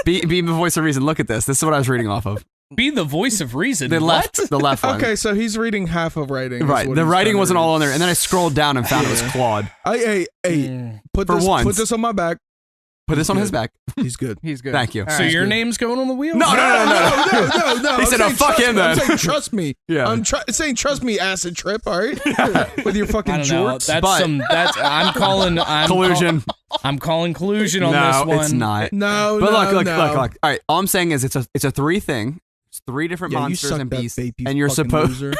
Be the voice of reason. Look at this. This is what I was reading off of. Be the voice of reason. The What? left one. Okay, so he's reading half of writing. is Right. what The he's writing trying to wasn't read. all on there, and then I scrolled down and found it was Claude. Hey, Mm. put For this once. put this on my back. Put this on Good. his back. He's good. He's good. Thank you. All So right. your good. name's going on the wheel? No. No. He I'm said, "No, saying fuck trust him me. I'm then." saying trust me. Yeah. I'm saying trust me, acid trip. All right. With your fucking I don't know. jorts. That's I'm calling Collusion. I'm calling collusion on this No, one. it's not. No, But no, look. no. All right. All I'm saying is it's a 3 thing. It's 3 different Yeah, you monsters suck and that beasts, vape, you and you're fucking supposed loser.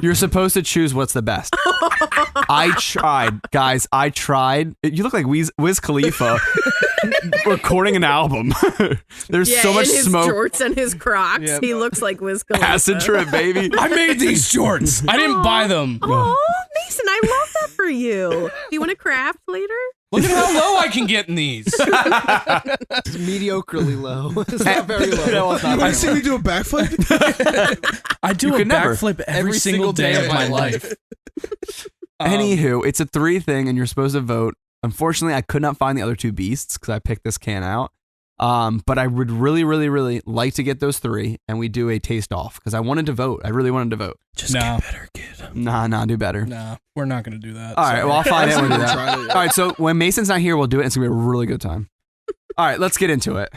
you're supposed to choose what's the best. I tried, guys. I tried. You look like Wiz Khalifa recording an album. There's Yeah, so much in his smoke. jorts and his Crocs, Yep. he looks like Wiz Khalifa. Acid trip, baby. I made these shorts. I didn't buy them. Oh, Mason, I love that for you. Do you want to craft later? Look at how low I can get in these. It's mediocrely low. It's not very low. No, it's not You want very to see me do a backflip? I do You a could never. backflip every single day of my life. Anywho, it's a 3 thing, and you're supposed to vote. Unfortunately, I could not find the other 2 beasts because I picked this can out. But I would really like to get those 3, and we do a taste off because I wanted to vote. I really wanted to vote. Just No. get better, kid. Nah, do better. Nah, we're not going to do that. All right, well, I'll find it. We'll do that. Tried it. All right, so when Mason's not here, we'll do it. It's gonna be a really good time. All right, let's get into it.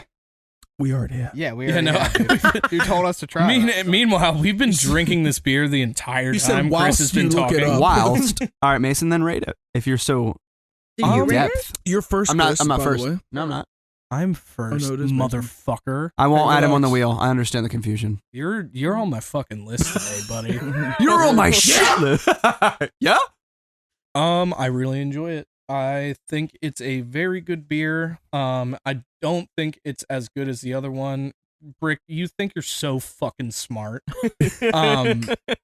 We already have. Yeah, we Yeah, already no. have, dude. You told us to try it. Meanwhile, we've been drinking this beer the entire He said, time. Chris "Whilst has been you look it talking. up." Whilst, all right, Mason, then rate it if you're so Do you in rate it? depth. You're first. I'm not. Chris, I'm not by the first. way. No, I'm not. I'm first, Oh, no, it is Mason. motherfucker. I won't Hey, add him on the relax. wheel. I understand the confusion. You're on my fucking list today, buddy. You're on my shit list. Yeah. I really enjoy it. I think it's a very good beer. I don't think it's as good as the other one. Brick, you think you're so fucking smart. He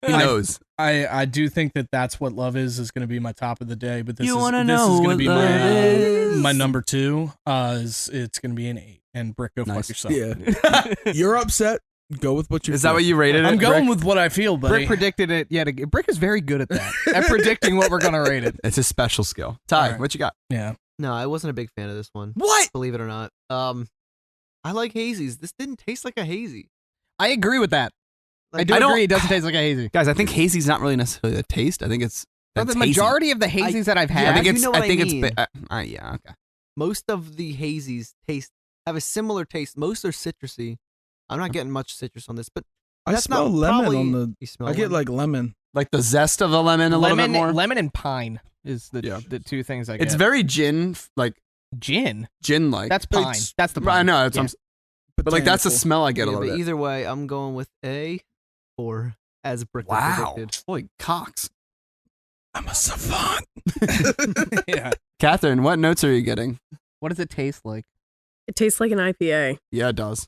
knows. I do think that that's what love is going to be my top of the day, but this is going to be my number 2. It's going to be an 8. And Brick, go fuck yourself. Yeah. You're upset. Go with what you Is that what you rated it? I'm going Brick? with what I feel, buddy. Brick predicted it. Yeah, Brick is very good at that. At predicting what we're gonna rate it. It's a special skill. Ty, Right. what you got? Yeah. No, I wasn't a big fan of this one. What? Believe it or not. I like hazies. This didn't taste like a hazy. I agree with that. I Like, do I don't- agree. It doesn't taste like a hazy. Guys, I think hazy's not really necessarily the taste. I think it's But that's the majority of the hazies that I've hazy. had, I think you it's. know what I think I it's. mean. Yeah. Okay. Most of the hazies have a similar taste. Most are citrusy. I'm not getting much citrus on this, but I that's smell not lemon probably, on the. You smell I get lemon? like lemon. Like the zest of the lemon a little bit more. lemon and pine is the Yeah. the two things I get. It's very gin, like gin. gin-like. That's pine. It's- That's the I pine. know. It's, Yeah. but like that's the Botanical. smell I get a Yeah, little but bit. either way, I'm going with a 4 as Brick Wow. predicted. Holy cocks. I'm a savant. Yeah. Kathryn, what notes are you getting? What does it taste like? It tastes like an IPA. Yeah, it does.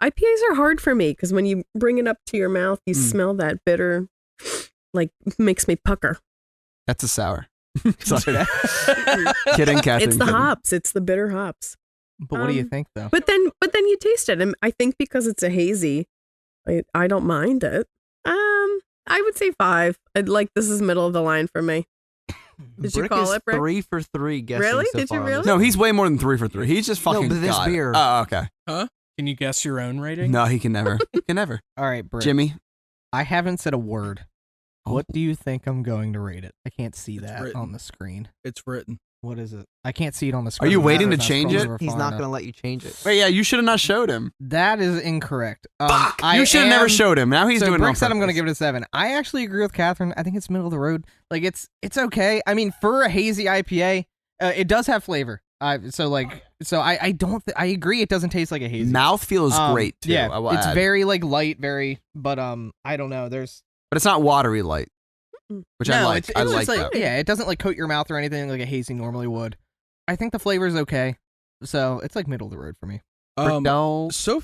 IPAs are hard for me because when you bring it up to your mouth, you smell that bitter, like makes me pucker. That's a sour. Sorry. Kidding, Kathryn. It's the kidding. hops. It's the bitter hops. But what do you Um, think though? But then you taste it, and I think because it's a hazy, I don't mind it. I would say 5. I'd like this is middle of the line for me. Did you Brick call is it, Brick? 3 for 3 guessing Really? so Did you far on really? this. No, he's way more than 3 for 3. He's just fucking but this got it. beer. Oh, okay. Can you guess your own rating? No, he can never. He can never. All right, Britt. Jimmy. I haven't said a word. Oh. What do you think I'm going to rate it? I can't see It's that written. on the screen. It's written. What is it? I can't see it on the screen. you No waiting matter to if I change scroll it? over He's far not enough. going to let you change it. Wait, yeah, you should have not showed him. That is incorrect. Fuck! You should have never showed him. Now he's so doing it Brick on said I'm going to purpose. give it a 7. I actually agree with Kathryn. I think it's middle of the road. Like it's okay. I mean, for a hazy IPA, it does have flavor. I don't. I agree. It doesn't taste like a hazy. Mouthfeel is great too. Yeah, I will it's add. very like light, but I don't know. There's but it's not watery light, which I no, like. it's I just like like that. yeah, it doesn't like coat your mouth or anything like a hazy normally would. I think the flavor is okay, so it's like middle of the road for me. No, So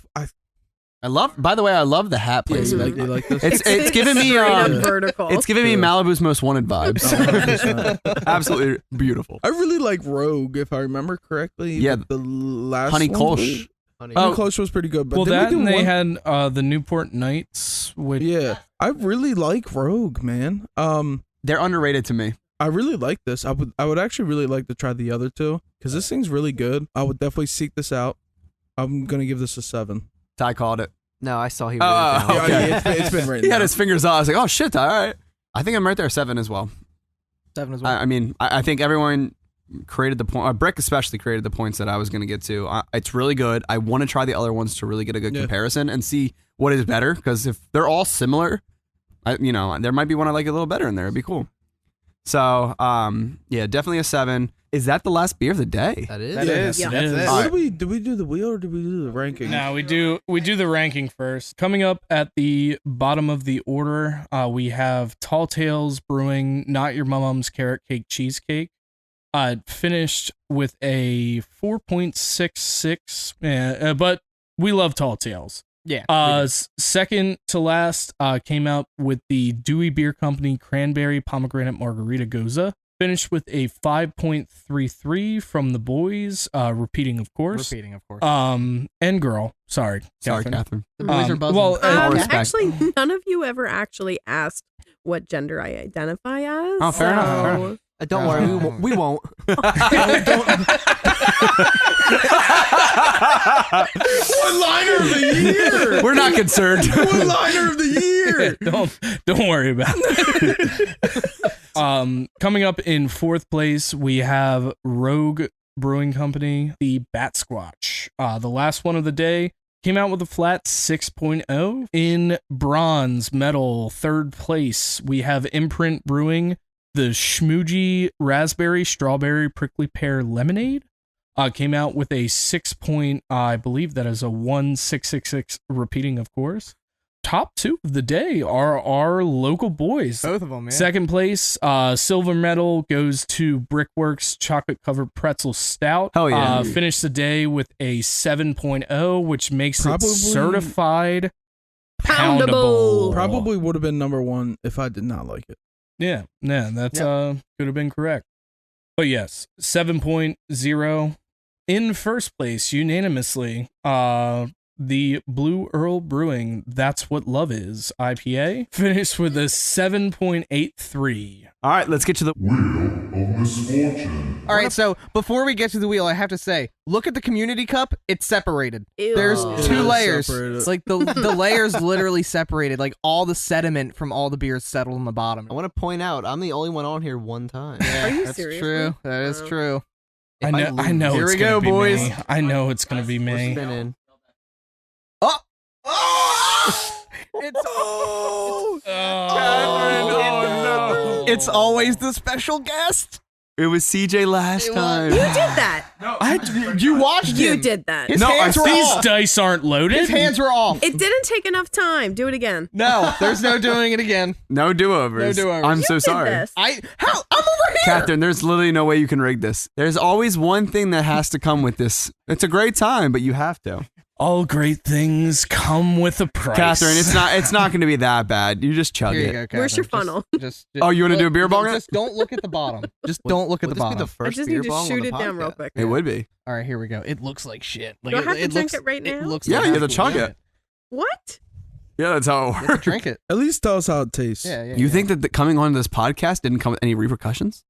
I love. By the way, I love the hat you placement. like this? It's giving me straight up um, vertical. it's giving me Malibu's Most Wanted vibes. 100%. Absolutely beautiful. I really like Rogue, if I remember correctly. Yeah, the last Honey one Kolsch. Honey. Honey Oh. Kolsch was pretty good. But Well, then that we do and they one- had the Newport Nights, which Yeah, I really like Rogue, man. They're underrated to me. I really like this. I would actually really like to try the other two because this thing's really good. I would definitely seek this out. I'm gonna give this a 7. Ty called it. No, I saw he Oh, wrote it down. okay. Yeah, it's been written He had down. his fingers off. I was like, oh shit, Ty, all right. I think I'm right there, 7 as well. 7 as well. I mean, I think everyone created the point. Brick especially created the points that I was going to get to. It's really good. I want to try the other ones to really get a good Yeah. comparison and see what is better. Because if they're all similar, there might be one I like a little better in there. It'd be cool. So, yeah, definitely a 7. Is that the last beer of the day? That is. That Yeah. is. Yeah. That's It it. is. All What do we do the wheel or do we do the ranking? No, we do the ranking first. Coming up at the bottom of the order, we have Tall Tales Brewing, Not Your Mommom's Carrot Cake Cheesecake. Finished with a 4.66, but we love Tall Tales. Yeah. Second to last came out with the Dewey Beer Company Cranberry Pomegranate Margarita Goza. Finished with a 5.33 from the boys, repeating of course. And girl. Sorry, Sorry, Kathryn. Catherine. The boys are buzzing. Well, all respect. Actually, none of you ever actually asked what gender I identify as. Oh, fair enough, fair enough. Don't worry, we won't. One-liner of the year. We're not concerned. One-liner of the year. don't worry about it. Coming up in fourth place, we have Rogue Brewing Company, the Batsquatch. The last one of the day came out with a flat 6.0. In bronze medal, third place, we have Imprint Brewing, the Schmoogy Raspberry Strawberry Prickly Pear Lemonade. Came out with a 6. I believe that is a 1666, repeating, of course. top two of the day are our local boys. Both of them, yeah. Second place, silver medal goes to Brickworks chocolate covered pretzel stout. Hell yeah. Finished the day with a 7.0, which makes Probably- it certified Poundable. poundable. Probably would have been number one if I did not like it. Yeah, that's could have been correct. But yes, 7.0 in first place unanimously. The Blue Earl Brewing, That's What Love Is IPA finished with a 7.83. All right, let's get to the Wheel of Misfortune. All right, so before we get to the wheel, I have to say, look at the community cup. It's separated. Ew. There's It two is layers. separated. It's like the layers literally separated. Like all the sediment from all the beers settled on the bottom. I want to point out, I'm the only one on here one time. Are you That's serious? true. That is Wow. true. I know. Here it's we gonna go, be boys. me. I know it's gonna be We're me. spinning. Oh! It's It's always the special guest. It was CJ last time. You did that. You watched You him. did that. His No, hands were These off. dice aren't loaded. His hands were off. It didn't take enough time. Do it again. No, there's no doing it again. No do-overs. No do-overs. I'm You so did sorry. this. I'm over here. Kathryn, there's literally no way you can rig this. There's always one thing that has to come with this. It's a great time, but you have to. All great things come with a price. Kathryn, it's not going to be that bad. You just chug Here you it. go, Kathryn. Where's your funnel? Just Oh, you wanna do a beer bong? Just don't look at the bottom. Just don't look at the Would this be bottom. the I first just beer need to bong on shoot the it down real podcast? quick. It would be. All right, here we go. It looks like shit. Like, Do I have to drink looks, it right now? It looks Yeah, like you have to absolute chug it. shit. What? Yeah, that's how it You have works. to drink it. At least tell us how it tastes. Yeah, yeah. You yeah. think that coming on this podcast didn't come with any repercussions?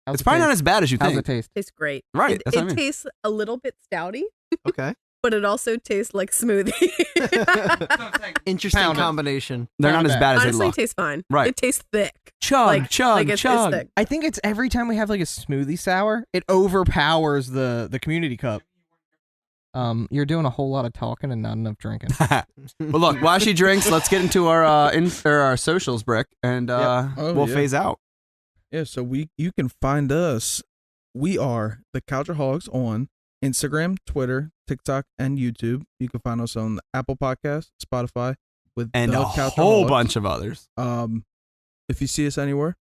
How's It's it probably not taste? as bad as you How's it think. taste? Tastes great. Right, that's what I It mean. tastes a little bit stouty, Okay. but it also tastes like smoothie. Interesting Pound it. combination. They're Pound not as back. bad as they Honestly, it look. tastes fine. Right. It tastes thick. Chug, Like chug, it's chug. thick. I think it's every time we have like a smoothie sour, it overpowers the community cup. You're doing a whole lot of talking and not enough drinking. But look, while she drinks, let's get into our our socials, Brick, and Oh, we'll yeah. phase out. Yeah, so you can find us. We are the Couchaholics on Instagram, Twitter, TikTok, and YouTube. You can find us on Apple Podcasts, Spotify, with And the a whole Couchaholics. bunch of others. If you see us anywhere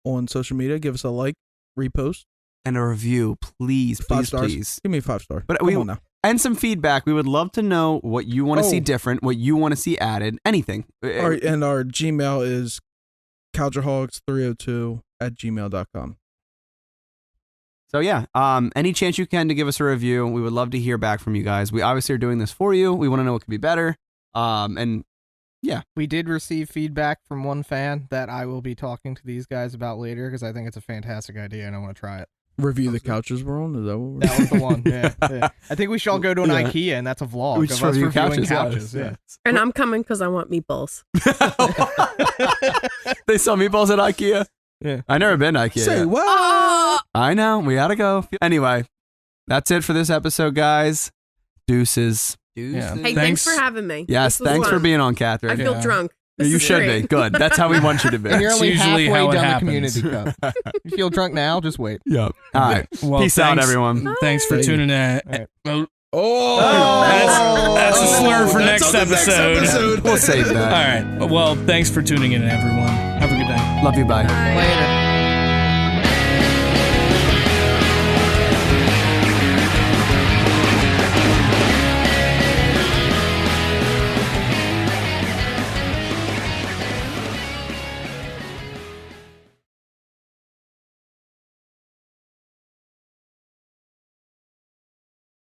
on social media, give us a like, repost, And a review, please, 5 please, stars. please. Give me a 5 star. But Come we- on now. And some feedback. We would love to know what you want to see Oh. different, what you want to see added, anything. Our Gmail is couchaholics302@gmail.com. So yeah, any chance you can to give us a review, we would love to hear back from you guys. We obviously are doing this for you. We want to know what could be better. And We did receive feedback from one fan that I will be talking to these guys about later because I think it's a fantastic idea and I want to try it. Review the couches we're on. Is that what we're That was the one. Yeah, yeah. I think we should all go to an Yeah. IKEA and that's a vlog we of just us review reviewing couches. Yeah. And I'm coming because I want meatballs. They sell meatballs at IKEA. Yeah. I never been to IKEA. Say yet. what? Oh! I know. We gotta go. Anyway, that's it for this episode, guys. Deuces. Deuces. Hey, thanks for having me. Yes, This was thanks for fun. being on, I Kathryn. feel Yeah. drunk. This You is should great. be. Good. That's how we want you to be. And you're only usually halfway how it down the happens. community cup. You feel drunk now? Just wait. Yep. All right. Well, Peace out, thanks- everyone. Thanks for Bye. tuning in. right. Oh, Oh, that's a slur for That's next on the episode. We'll save that. All right. Well, thanks for tuning in, everyone. Have a good day. Love you. Bye. Bye. Later.